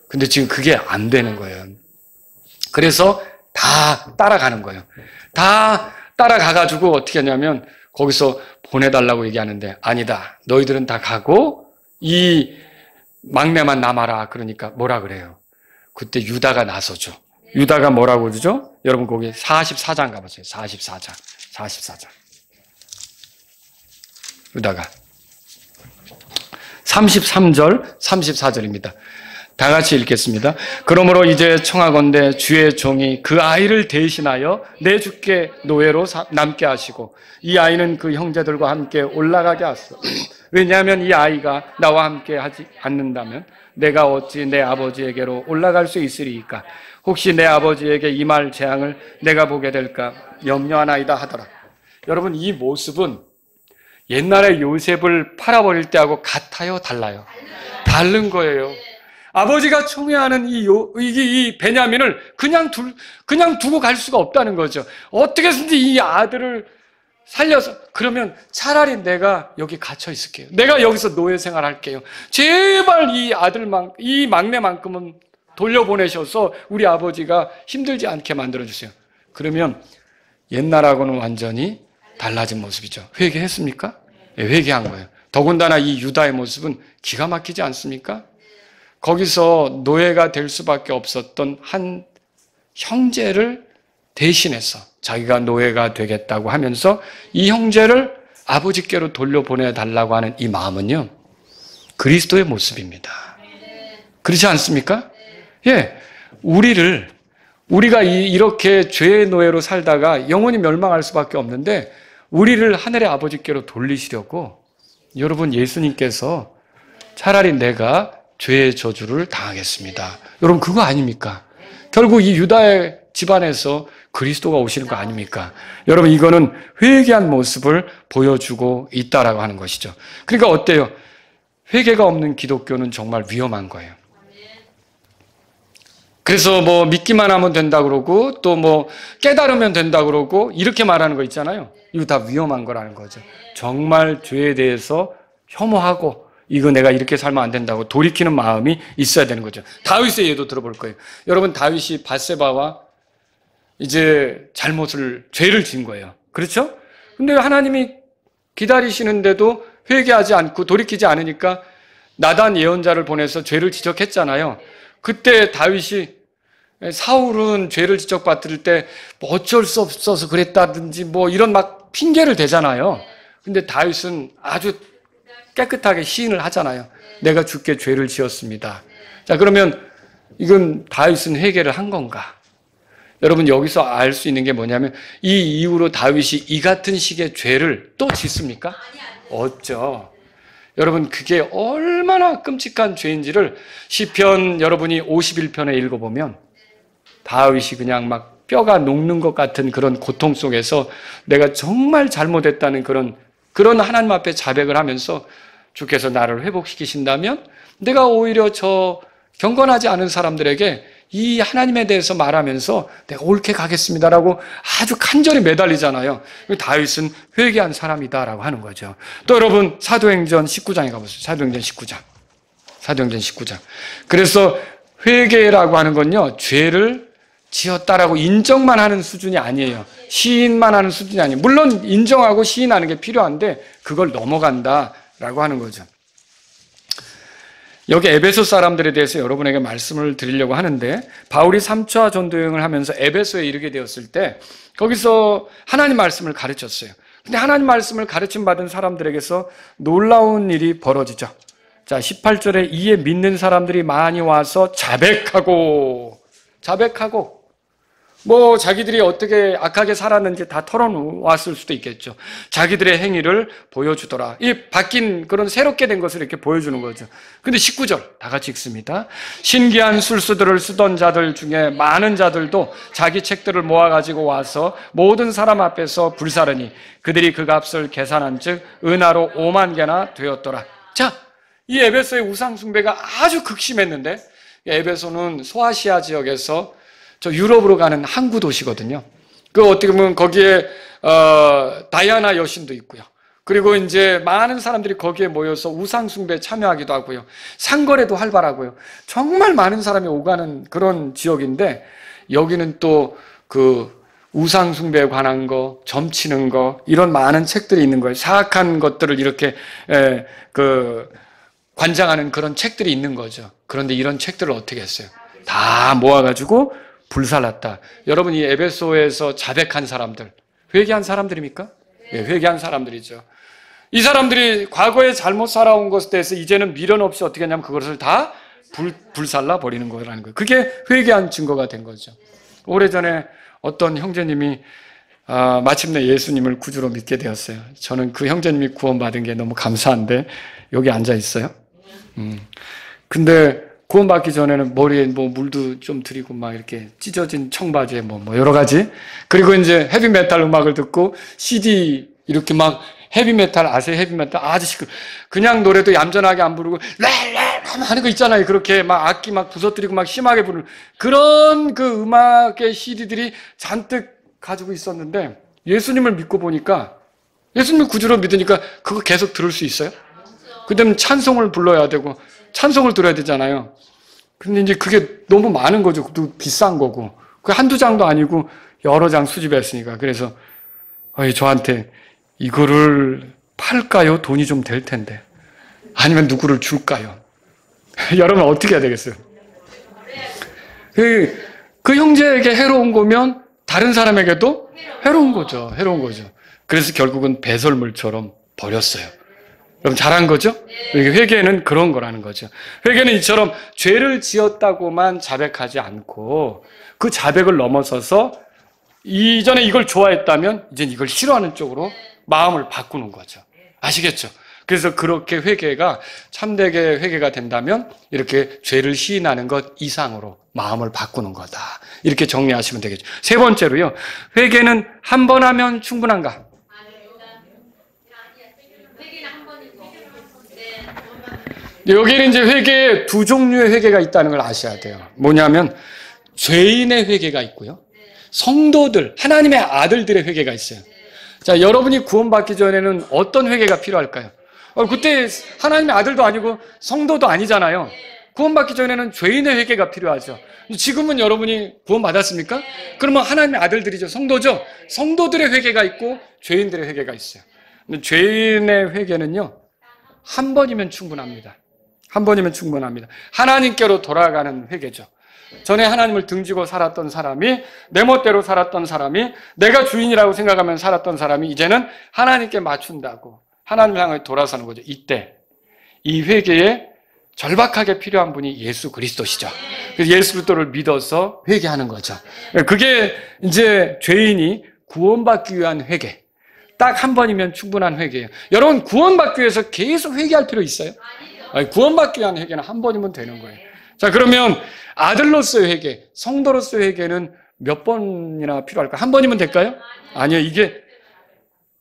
근데 지금 그게 안 되는 거예요. 그래서 다 따라가는 거예요. 다 따라가가지고 어떻게 하냐면 거기서 보내달라고 얘기하는데, 아니다. 너희들은 다 가고 이 막내만 남아라. 그러니까 뭐라 그래요? 그때 유다가 나서죠. 유다가 뭐라고 그러죠? 여러분 거기 44장 가보세요. 44장. 44장. 유다가 33절, 34절입니다. 다 같이 읽겠습니다. 그러므로 이제 청하건대 주의 종이 그 아이를 대신하여 내 주께 노예로 남게 하시고 이 아이는 그 형제들과 함께 올라가게 하소서. 왜냐하면 이 아이가 나와 함께 하지 않는다면 내가 어찌 내 아버지에게로 올라갈 수 있으리이까. 혹시 내 아버지에게 임할 재앙을 내가 보게 될까 염려하나이다 하더라. 여러분 이 모습은 옛날에 요셉을 팔아버릴 때하고 같아요, 달라요? 다른 거예요. 아버지가 총애하는 이 베냐민을 그냥 두고 갈 수가 없다는 거죠. 어떻게 해서든지 이 아들을 살려서, 그러면 차라리 내가 여기 갇혀 있을게요. 내가 여기서 노예 생활할게요. 제발 이 막내만큼은 돌려보내셔서 우리 아버지가 힘들지 않게 만들어주세요. 그러면 옛날하고는 완전히 달라진 모습이죠. 회개했습니까? 네, 회개한 거예요. 더군다나 이 유다의 모습은 기가 막히지 않습니까? 거기서 노예가 될 수밖에 없었던 한 형제를 대신해서 자기가 노예가 되겠다고 하면서 이 형제를 아버지께로 돌려보내달라고 하는 이 마음은요, 그리스도의 모습입니다. 그렇지 않습니까? 예, 우리가 이렇게 죄의 노예로 살다가 영원히 멸망할 수밖에 없는데 우리를 하늘의 아버지께로 돌리시려고 여러분 예수님께서 차라리 내가 죄의 저주를 당하겠습니다. 여러분 그거 아닙니까? 결국 이 유다의 집안에서 그리스도가 오시는 거 아닙니까? 여러분 이거는 회개한 모습을 보여주고 있다라고 하는 것이죠. 그러니까 어때요? 회개가 없는 기독교는 정말 위험한 거예요. 그래서 뭐 믿기만 하면 된다 그러고 또 뭐 깨달으면 된다 그러고 이렇게 말하는 거 있잖아요. 이거 다 위험한 거라는 거죠. 정말 죄에 대해서 혐오하고 이거 내가 이렇게 살면 안 된다고 돌이키는 마음이 있어야 되는 거죠. 다윗의 예도 들어볼 거예요. 여러분 다윗이 밧세바와 이제 죄를 지은 거예요. 그렇죠? 근데 하나님이 기다리시는데도 회개하지 않고 돌이키지 않으니까 나단 예언자를 보내서 죄를 지적했잖아요. 그때 다윗이 사울은 죄를 지적받을 때 뭐 어쩔 수 없어서 그랬다든지 뭐 이런 막 핑계를 대잖아요. 근데 다윗은 아주 깨끗하게 시인을 하잖아요. 내가 주께 죄를 지었습니다. 자, 그러면 이건 다윗은 회개를 한 건가? 여러분 여기서 알 수 있는 게 뭐냐면 이 이후로 다윗이 이 같은 식의 죄를 또 짓습니까? 없죠. 여러분 그게 얼마나 끔찍한 죄인지를 시편 여러분이 51편에 읽어보면 다윗이 그냥 막 뼈가 녹는 것 같은 그런 고통 속에서 내가 정말 잘못했다는 그런 하나님 앞에 자백을 하면서 주께서 나를 회복시키신다면 내가 오히려 저 경건하지 않은 사람들에게 이 하나님에 대해서 말하면서 내가 옳게 가겠습니다라고 아주 간절히 매달리잖아요. 다윗은 회개한 사람이다라고 하는 거죠. 또 여러분 사도행전 19장에 가보세요. 사도행전 19장. 그래서 회개라고 하는 건요, 죄를 지었다라고 인정만 하는 수준이 아니에요. 시인만 하는 수준이 아니에요. 물론 인정하고 시인하는 게 필요한데 그걸 넘어간다라고 하는 거죠. 여기 에베소 사람들에 대해서 여러분에게 말씀을 드리려고 하는데 바울이 3차 전도 여행을 하면서 에베소에 이르게 되었을 때 거기서 하나님 말씀을 가르쳤어요. 근데 하나님 말씀을 가르침 받은 사람들에게서 놀라운 일이 벌어지죠. 자, 18절에 이에 믿는 사람들이 많이 와서 자백하고 뭐 자기들이 어떻게 악하게 살았는지 다 털어놓았을 수도 있겠죠. 자기들의 행위를 보여주더라. 이 바뀐 그런 새롭게 된 것을 이렇게 보여주는 거죠. 근데 19절 다 같이 읽습니다. 신기한 술수들을 쓰던 자들 중에 많은 자들도 자기 책들을 모아가지고 와서 모든 사람 앞에서 불사르니 그들이 그 값을 계산한 즉 은하로 5만 개나 되었더라. 자, 이 에베소의 우상 숭배가 아주 극심했는데 에베소는 소아시아 지역에서 저 유럽으로 가는 항구 도시거든요. 그 어떻게 보면 거기에 다이아나 여신도 있고요. 그리고 이제 많은 사람들이 거기에 모여서 우상 숭배에 참여하기도 하고요. 상거래도 활발하고요. 정말 많은 사람이 오가는 그런 지역인데 여기는 또 그 우상 숭배에 관한 거, 점치는 거 이런 많은 책들이 있는 거예요. 사악한 것들을 이렇게 관장하는 그런 책들이 있는 거죠. 그런데 이런 책들을 어떻게 했어요? 다 모아가지고 불살랐다. 여러분, 이 에베소에서 자백한 사람들, 회개한 사람들입니까? 예, 회개한 사람들이죠. 이 사람들이 과거에 잘못 살아온 것에 대해서 이제는 미련 없이 어떻게 하냐면 그것을 다 불살라 버리는 거라는 거예요. 그게 회개한 증거가 된 거죠. 오래전에 어떤 형제님이 마침내 예수님을 구주로 믿게 되었어요. 저는 그 형제님이 구원받은 게 너무 감사한데 여기 앉아 있어요. 근데 구원받기 전에는 머리에 뭐 물도 좀 들이고 막 이렇게 찢어진 청바지에 뭐 여러 가지. 그리고 이제 헤비메탈 음악을 듣고 CD 이렇게 막 헤비메탈 아세요? 헤비메탈 아주 그냥 노래도 얌전하게 안 부르고 랄랄 하는 거 있잖아요. 그렇게 막 악기 막 부서뜨리고 막 심하게 부르는 그런 그 음악의 CD들이 잔뜩 가지고 있었는데 예수님을 믿고 보니까 예수님을 구주로 믿으니까 그거 계속 들을 수 있어요. 그다음에 찬송을 불러야 되고 찬송을 들어야 되잖아요. 근데 이제 그게 너무 많은 거죠. 또 비싼 거고. 그 한두 장도 아니고 여러 장 수집했으니까. 그래서 저한테 이거를 팔까요? 돈이 좀 될 텐데. 아니면 누구를 줄까요? 여러분 어떻게 해야 되겠어요? 그 형제에게 해로운 거면 다른 사람에게도 해로운 거죠. 해로운 거죠. 그래서 결국은 배설물처럼 버렸어요. 여러분 잘한 거죠? 회개는 그런 거라는 거죠. 회개는 이처럼 죄를 지었다고만 자백하지 않고 그 자백을 넘어서서 이전에 이걸 좋아했다면 이젠 이걸 싫어하는 쪽으로 마음을 바꾸는 거죠. 아시겠죠? 그래서 그렇게 회개가 참되게 회개가 된다면 이렇게 죄를 시인하는 것 이상으로 마음을 바꾸는 거다. 이렇게 정리하시면 되겠죠. 세 번째로요. 회개는 한 번 하면 충분한가? 여기는 이제 회개에 두 종류의 회개가 있다는 걸 아셔야 돼요. 뭐냐면 죄인의 회개가 있고요. 성도들, 하나님의 아들들의 회개가 있어요. 자, 여러분이 구원받기 전에는 어떤 회개가 필요할까요? 그때 하나님의 아들도 아니고 성도도 아니잖아요. 구원받기 전에는 죄인의 회개가 필요하죠. 지금은 여러분이 구원받았습니까? 그러면 하나님의 아들들이죠. 성도죠. 성도들의 회개가 있고 죄인들의 회개가 있어요. 근데 죄인의 회개는요. 한 번이면 충분합니다. 한 번이면 충분합니다. 하나님께로 돌아가는 회개죠. 전에 하나님을 등지고 살았던 사람이, 내 멋대로 살았던 사람이, 내가 주인이라고 생각하면 살았던 사람이 이제는 하나님께 맞춘다고 하나님을 향해 돌아서는 거죠. 이때 이 회개에 절박하게 필요한 분이 예수 그리스도시죠. 그래서 예수 그리스도를 믿어서 회개하는 거죠. 그게 이제 죄인이 구원받기 위한 회개. 딱 한 번이면 충분한 회개예요. 여러분 구원받기 위해서 계속 회개할 필요 있어요? 아니, 구원받기 위한 회개는 한 번이면 되는 거예요. 자, 그러면 아들로서의 회개, 성도로서의 회개는 몇 번이나 필요할까요? 한 번이면 될까요? 아니요. 이게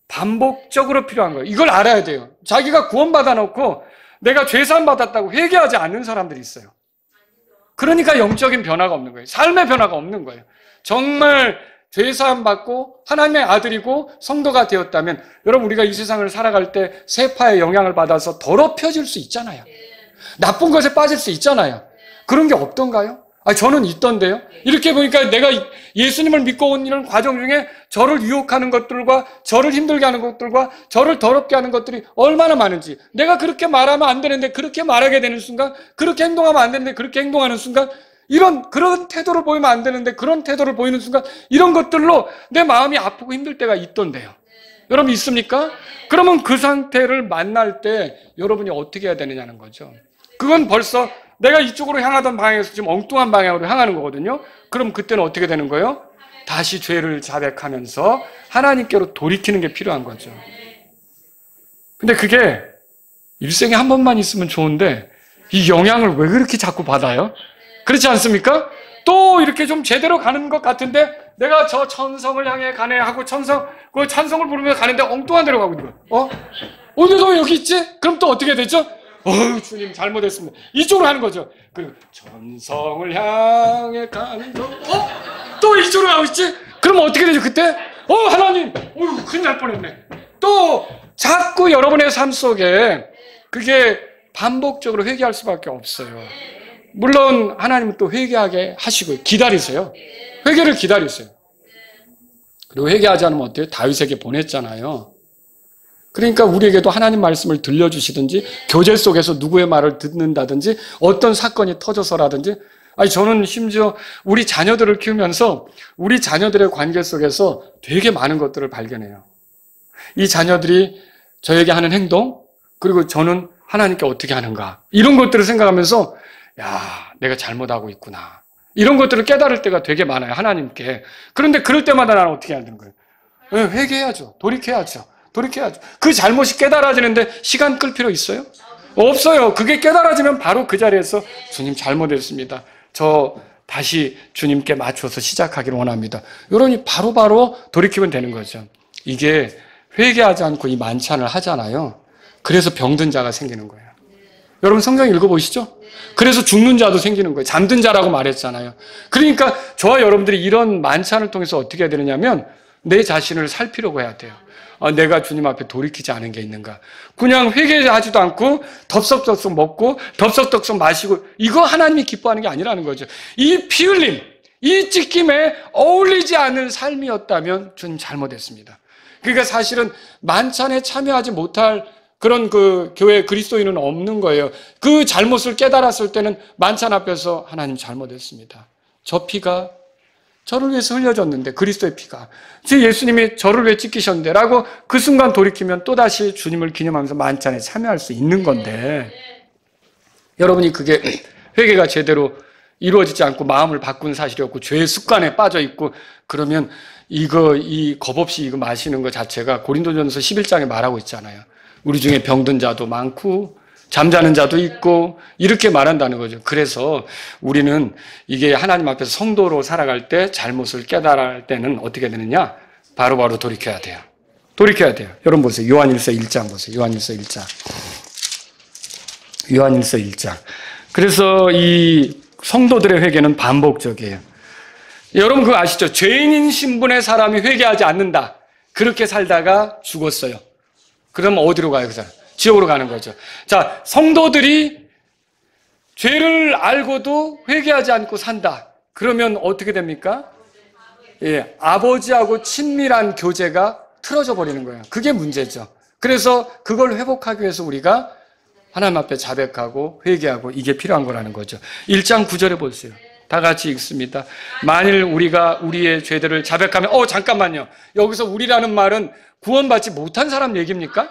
반복적으로 필요한 거예요. 이걸 알아야 돼요. 자기가 구원받아 놓고 내가 죄사함 받았다고 회개하지 않는 사람들이 있어요. 그러니까 영적인 변화가 없는 거예요. 삶의 변화가 없는 거예요. 정말 죄사함 받고 하나님의 아들이고 성도가 되었다면 여러분 우리가 이 세상을 살아갈 때 세파의 영향을 받아서 더럽혀질 수 있잖아요. 나쁜 것에 빠질 수 있잖아요. 그런 게 없던가요? 저는 있던데요. 이렇게 보니까 내가 예수님을 믿고 온 이런 과정 중에 저를 유혹하는 것들과 저를 힘들게 하는 것들과 저를 더럽게 하는 것들이 얼마나 많은지, 내가 그렇게 말하면 안 되는데 그렇게 말하게 되는 순간, 그렇게 행동하면 안 되는데 그렇게 행동하는 순간, 그런 태도를 보이면 안 되는데 그런 태도를 보이는 순간, 이런 것들로 내 마음이 아프고 힘들 때가 있던데요. 여러분 있습니까? 그러면 그 상태를 만날 때 여러분이 어떻게 해야 되느냐는 거죠. 그건 벌써 내가 이쪽으로 향하던 방향에서 지금 엉뚱한 방향으로 향하는 거거든요. 그럼 그때는 어떻게 되는 거예요? 다시 죄를 자백하면서 하나님께로 돌이키는 게 필요한 거죠. 근데 그게 일생에 한 번만 있으면 좋은데 이 영향을 왜 그렇게 자꾸 받아요? 그렇지 않습니까? 또 이렇게 좀 제대로 가는 것 같은데 내가 저 천성을 향해 가네 하고 그 찬송을 부르면서 가는데 엉뚱한 데로 가고 있는 거예요. 오늘 너 여기 있지? 그럼 또 어떻게 되죠? 주님 잘못했습니다. 이쪽으로 하는 거죠. 그리고 천성을 향해 가는 또 이쪽으로 가고 있지? 그럼 어떻게 되죠 그때? 하나님 큰일 날 뻔했네. 또 자꾸 여러분의 삶 속에 그게 반복적으로 회개할 수밖에 없어요. 물론 하나님은 또 회개하게 하시고 기다리세요. 회개를 기다리세요. 그리고 회개하지 않으면 어때요? 다윗에게 보냈잖아요. 그러니까 우리에게도 하나님 말씀을 들려주시든지 교제 속에서 누구의 말을 듣는다든지 어떤 사건이 터져서라든지 아니, 저는 심지어 우리 자녀들을 키우면서 우리 자녀들의 관계 속에서 되게 많은 것들을 발견해요. 이 자녀들이 저에게 하는 행동, 그리고 저는 하나님께 어떻게 하는가, 이런 것들을 생각하면서 야, 내가 잘못하고 있구나, 이런 것들을 깨달을 때가 되게 많아요, 하나님께. 그런데 그럴 때마다 나는 어떻게 해야 되는 거예요? 회개해야죠. 돌이켜야죠. 그 잘못이 깨달아지는데 시간 끌 필요 있어요? 없어요. 그게 깨달아지면 바로 그 자리에서 주님 잘못했습니다, 저 다시 주님께 맞춰서 시작하기를 원합니다, 여러분이 바로바로 돌이키면 되는 거죠. 이게 회개하지 않고 이 만찬을 하잖아요. 그래서 병든 자가 생기는 거예요. 여러분 성경 읽어보시죠. 그래서 죽는 자도 생기는 거예요. 잠든 자라고 말했잖아요. 그러니까 저와 여러분들이 이런 만찬을 통해서 어떻게 해야 되느냐면 내 자신을 살피려고 해야 돼요. 내가 주님 앞에 돌이키지 않은 게 있는가. 그냥 회개하지도 않고 덥석덥석 먹고 덥석덥석 마시고, 이거 하나님이 기뻐하는 게 아니라는 거죠. 이 피 흘림, 이 찢김에 어울리지 않는 삶이었다면 주님 잘못했습니다. 그러니까 사실은 만찬에 참여하지 못할 그런 그 교회 그리스도인은 없는 거예요. 그 잘못을 깨달았을 때는 만찬 앞에서 하나님 잘못했습니다, 저 피가 저를 위해서 흘려졌는데, 그리스도의 피가, 제 예수님이 저를 왜 찢기셨는데 라고 그 순간 돌이키면 또다시 주님을 기념하면서 만찬에 참여할 수 있는 건데, 여러분이 그게 회개가 제대로 이루어지지 않고 마음을 바꾼 사실이 없고 죄의 습관에 빠져 있고, 그러면 이 겁 없이 이거 마시는 것 자체가 고린도전서 11장에 말하고 있잖아요. 우리 중에 병든 자도 많고 잠자는 자도 있고, 이렇게 말한다는 거죠. 그래서 우리는 이게 하나님 앞에서 성도로 살아갈 때 잘못을 깨달을 때는 어떻게 되느냐? 바로바로 돌이켜야 돼요. 여러분 보세요. 요한일서 1장 보세요. 요한일서 1장. 그래서 이 성도들의 회개는 반복적이에요. 여러분 그거 아시죠? 죄인인 신분의 사람이 회개하지 않는다, 그렇게 살다가 죽었어요. 그럼 어디로 가요? 그 사람? 지옥으로 가는 거죠. 자, 성도들이 죄를 알고도 회개하지 않고 산다, 그러면 어떻게 됩니까? 아버지하고 친밀한 교제가 틀어져 버리는 거예요. 그게 문제죠. 그래서 그걸 회복하기 위해서 우리가 하나님 앞에 자백하고 회개하고, 이게 필요한 거라는 거죠. 1장 9절에 보세요. 다 같이 읽습니다. 만일 우리가 우리의 죄들을 자백하면, 잠깐만요. 여기서 우리라는 말은 구원받지 못한 사람 얘기입니까?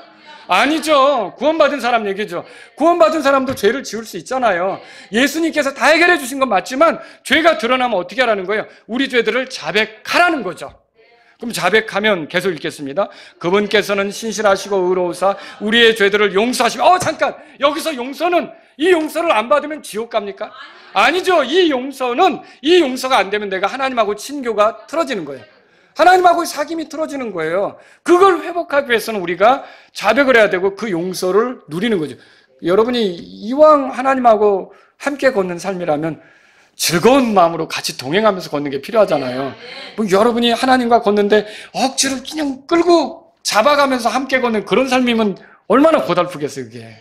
아니죠. 구원받은 사람 얘기죠. 구원받은 사람도 죄를 지을 수 있잖아요. 예수님께서 다 해결해 주신 건 맞지만 죄가 드러나면 어떻게 하라는 거예요? 우리 죄들을 자백하라는 거죠. 그럼 자백하면 계속 읽겠습니다. 그분께서는 신실하시고 의로우사 우리의 죄들을 용서하시면, 잠깐! 여기서 이 용서를 안 받으면 지옥 갑니까? 아니죠. 이 용서가 안 되면 내가 하나님하고 친교가 틀어지는 거예요. 하나님하고의 사귐이 틀어지는 거예요. 그걸 회복하기 위해서는 우리가 자백을 해야 되고 그 용서를 누리는 거죠. 여러분이 이왕 하나님하고 함께 걷는 삶이라면 즐거운 마음으로 같이 동행하면서 걷는 게 필요하잖아요. 여러분이 하나님과 걷는데 억지로 그냥 끌고 잡아가면서 함께 걷는 그런 삶이면 얼마나 고달프겠어요, 그게.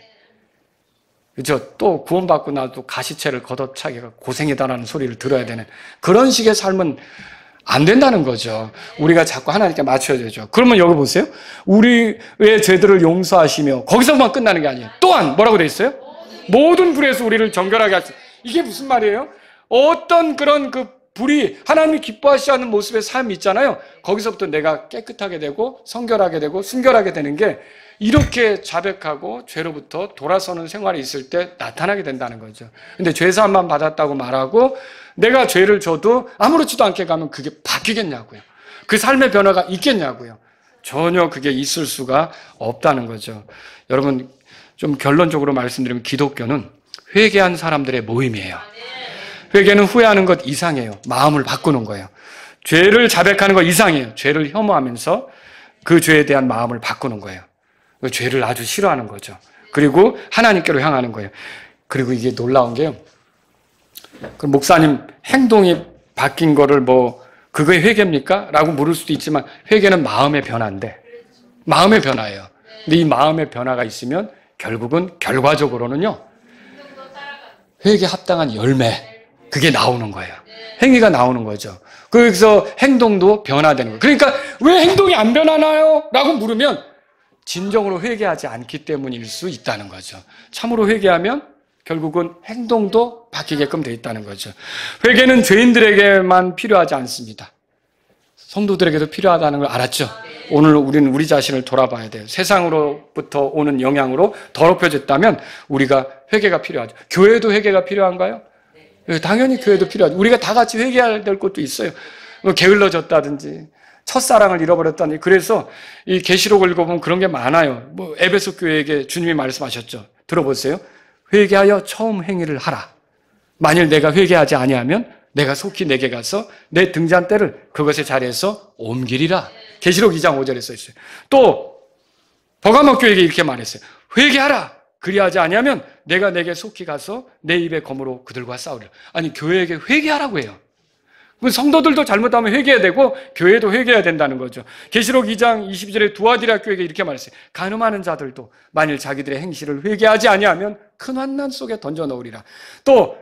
그죠? 또 구원받고 나도 가시채를 걷어차기가 고생이다라는 소리를 들어야 되는 그런 식의 삶은 안 된다는 거죠. 우리가 자꾸 하나님께 맞춰야 되죠. 그러면 여기 보세요. 우리의 죄들을 용서하시며, 거기서만 끝나는 게 아니에요. 또한 뭐라고 돼 있어요? 모든 불에서 우리를 정결하게 하시. 이게 무슨 말이에요? 어떤 그런 그 불이 하나님이 기뻐하시지 않는 모습의 삶이 있잖아요. 거기서부터 내가 깨끗하게 되고 성결하게 되고 순결하게 되는 게 이렇게 자백하고 죄로부터 돌아서는 생활이 있을 때 나타나게 된다는 거죠. 근데 죄사함만 받았다고 말하고 내가 죄를 져도 아무렇지도 않게 가면 그게 바뀌겠냐고요. 그 삶의 변화가 있겠냐고요. 전혀 그게 있을 수가 없다는 거죠. 여러분 좀 결론적으로 말씀드리면 기독교는 회개한 사람들의 모임이에요. 회개는 후회하는 것 이상이에요. 마음을 바꾸는 거예요. 죄를 자백하는 것 이상이에요. 죄를 혐오하면서 그 죄에 대한 마음을 바꾸는 거예요. 그 죄를 아주 싫어하는 거죠. 그리고 하나님께로 향하는 거예요. 그리고 이게 놀라운 게요. 그 목사님 행동이 바뀐 거를 그게 회개입니까? 라고 물을 수도 있지만 회개는 마음의 변화인데, 마음의 변화예요. 근데 이 마음의 변화가 있으면 결국은 결과적으로는요, 회개 합당한 열매, 그게 나오는 거예요. 행위가 나오는 거죠. 그래서 행동도 변화되는 거예요. 그러니까 왜 행동이 안 변하나요? 라고 물으면 진정으로 회개하지 않기 때문일 수 있다는 거죠. 참으로 회개하면 결국은 행동도 바뀌게끔 되어 있다는 거죠. 회개는 죄인들에게만 필요하지 않습니다. 성도들에게도 필요하다는 걸 알았죠. 오늘 우리는 우리 자신을 돌아봐야 돼요. 세상으로부터 오는 영향으로 더럽혀졌다면 우리가 회개가 필요하죠. 교회도 회개가 필요한가요? 당연히 교회도 필요하죠. 우리가 다 같이 회개해야 될 것도 있어요. 게을러졌다든지 첫사랑을 잃어버렸다든지. 그래서 이 계시록을 읽어보면 그런 게 많아요. 에베소 교회에게 주님이 말씀하셨죠. 들어보세요. 회개하여 처음 행위를 하라. 만일 내가 회개하지 아니하면 내가 속히 내게 가서 내 등잔대를 그것의 자리에서 옮기리라. 계시록 2장 5절에 써 있어요. 또 버가모 교회에게 이렇게 말했어요. 회개하라. 그리하지 아니하면 내가 내게 속히 가서 내 입의 검으로 그들과 싸우리라. 아니, 교회에게 회개하라고 해요. 성도들도 잘못하면 회개해야 되고 교회도 회개해야 된다는 거죠. 계시록 2장 22절에 두아디라 교회에게 이렇게 말했어요. 간음하는 자들도 만일 자기들의 행실을 회개하지 아니하면 큰 환난 속에 던져 넣으리라. 또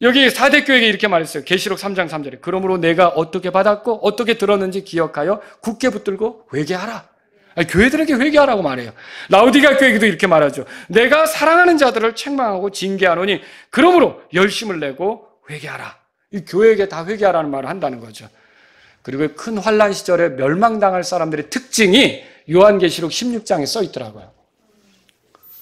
여기 사대 교회에게 이렇게 말했어요. 계시록 3장 3절에 그러므로 내가 어떻게 받았고 어떻게 들었는지 기억하여 굳게 붙들고 회개하라. 아니, 교회들에게 회개하라고 말해요. 라우디가 교회에게도 이렇게 말하죠. 내가 사랑하는 자들을 책망하고 징계하노니 그러므로 열심을 내고 회개하라. 이 교회에게 다 회개하라는 말을 한다는 거죠. 그리고 큰 환난 시절에 멸망당할 사람들의 특징이 요한계시록 16장에 써 있더라고요.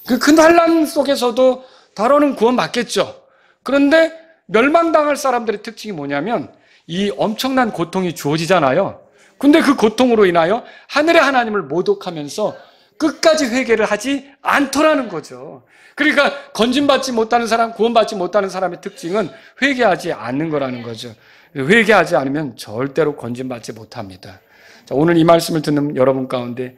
그 큰 환난 속에서도 다뤄는 구원 받겠죠. 그런데 멸망당할 사람들의 특징이 뭐냐면 이 엄청난 고통이 주어지잖아요. 근데 그 고통으로 인하여 하늘의 하나님을 모독하면서 끝까지 회개를 하지 않더라는 거죠. 그러니까 건진받지 못하는 사람, 구원받지 못하는 사람의 특징은 회개하지 않는 거라는 거죠. 회개하지 않으면 절대로 건진받지 못합니다. 자, 오늘 이 말씀을 듣는 여러분 가운데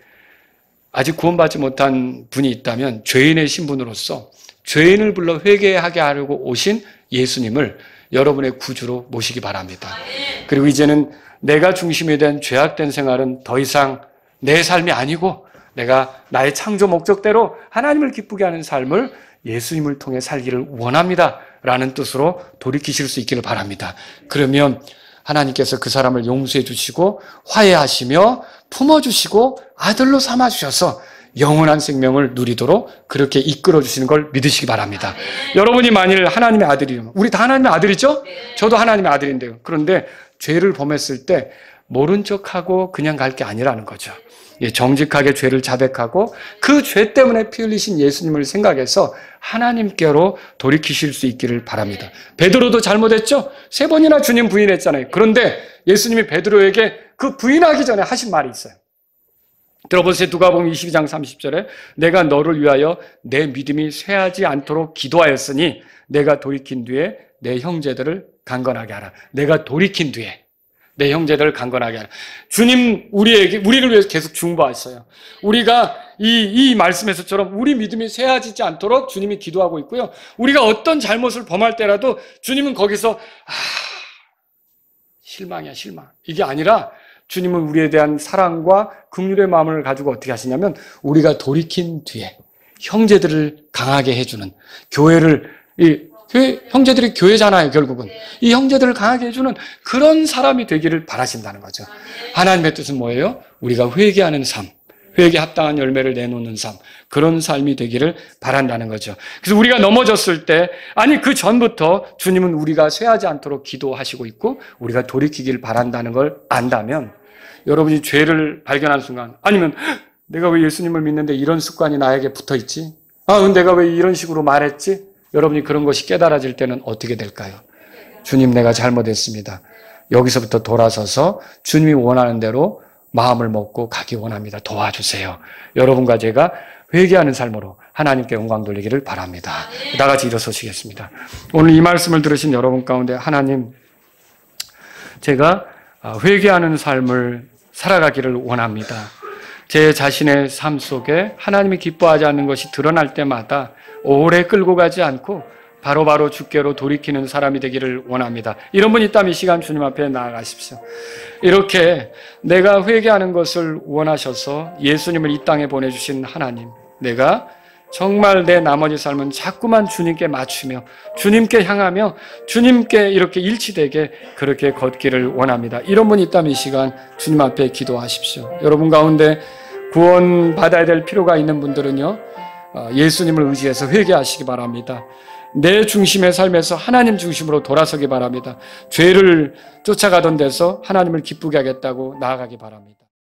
아직 구원받지 못한 분이 있다면 죄인의 신분으로서 죄인을 불러 회개하게 하려고 오신 예수님을 여러분의 구주로 모시기 바랍니다. 그리고 이제는 내가 중심이 된 죄악된 생활은 더 이상 내 삶이 아니고 내가 나의 창조 목적대로 하나님을 기쁘게 하는 삶을 예수님을 통해 살기를 원합니다. 라는 뜻으로 돌이키실 수 있기를 바랍니다. 그러면 하나님께서 그 사람을 용서해 주시고 화해하시며 품어주시고 아들로 삼아주셔서 영원한 생명을 누리도록 그렇게 이끌어 주시는 걸 믿으시기 바랍니다. 여러분이 만일 하나님의 아들이면, 우리 다 하나님의 아들이죠? 저도 하나님의 아들인데요. 그런데 죄를 범했을 때 모른 척하고 그냥 갈 게 아니라는 거죠. 정직하게 죄를 자백하고 그 죄 때문에 피 흘리신 예수님을 생각해서 하나님께로 돌이키실 수 있기를 바랍니다. 베드로도 잘못했죠? 3번이나 주님 부인했잖아요. 그런데 예수님이 베드로에게 그 부인하기 전에 하신 말이 있어요. 들어보세요. 누가복음 22장 30절에 내가 너를 위하여 내 믿음이 쇠하지 않도록 기도하였으니 내가 돌이킨 뒤에 내 형제들을 강건하게 하라. 내가 돌이킨 뒤에 내 형제들을 강건하게 하라. 주님 우리를 위해서 계속 중보하셨어요. 우리가 이 말씀에서처럼 우리 믿음이 쇠하지 않도록 주님이 기도하고 있고요. 우리가 어떤 잘못을 범할 때라도 주님은 거기서 실망이야 실망. 이게 아니라 주님은 우리에 대한 사랑과 긍휼의 마음을 가지고 어떻게 하시냐면 우리가 돌이킨 뒤에 형제들을 강하게 해주는 교회를 형제들이 교회잖아요. 결국은 이 형제들을 강하게 해주는 그런 사람이 되기를 바라신다는 거죠. 하나님의 뜻은 뭐예요? 우리가 회개하는 삶, 회개에 합당한 열매를 내놓는 삶, 그런 삶이 되기를 바란다는 거죠. 그래서 우리가 넘어졌을 때 아니 그 전부터 주님은 우리가 쇠하지 않도록 기도하시고 있고 우리가 돌이키길 바란다는 걸 안다면 여러분이 죄를 발견한 순간 아니면 내가 왜 예수님을 믿는데 이런 습관이 나에게 붙어있지? 내가 왜 이런 식으로 말했지? 여러분이 그런 것이 깨달아질 때는 어떻게 될까요? 주님 내가 잘못했습니다. 여기서부터 돌아서서 주님이 원하는 대로 마음을 먹고 가기 원합니다. 도와주세요. 여러분과 제가 회개하는 삶으로 하나님께 영광 돌리기를 바랍니다. 다 같이 일어서시겠습니다. 오늘 이 말씀을 들으신 여러분 가운데 하나님, 제가 회개하는 삶을 살아가기를 원합니다. 제 자신의 삶 속에 하나님이 기뻐하지 않는 것이 드러날 때마다 오래 끌고 가지 않고 바로바로 주께로 돌이키는 사람이 되기를 원합니다. 이런 분 있다면 이 시간 주님 앞에 나아가십시오. 이렇게 내가 회개하는 것을 원하셔서 예수님을 이 땅에 보내주신 하나님, 내가 정말 내 나머지 삶은 자꾸만 주님께 맞추며 주님께 향하며 주님께 이렇게 일치되게 그렇게 걷기를 원합니다. 이런 분 있다면 이 시간 주님 앞에 기도하십시오. 여러분 가운데 구원 받아야 될 필요가 있는 분들은요, 예수님을 의지해서 회개하시기 바랍니다. 내 중심의 삶에서 하나님 중심으로 돌아서기 바랍니다. 죄를 쫓아가던 데서 하나님을 기쁘게 하겠다고 나아가기 바랍니다.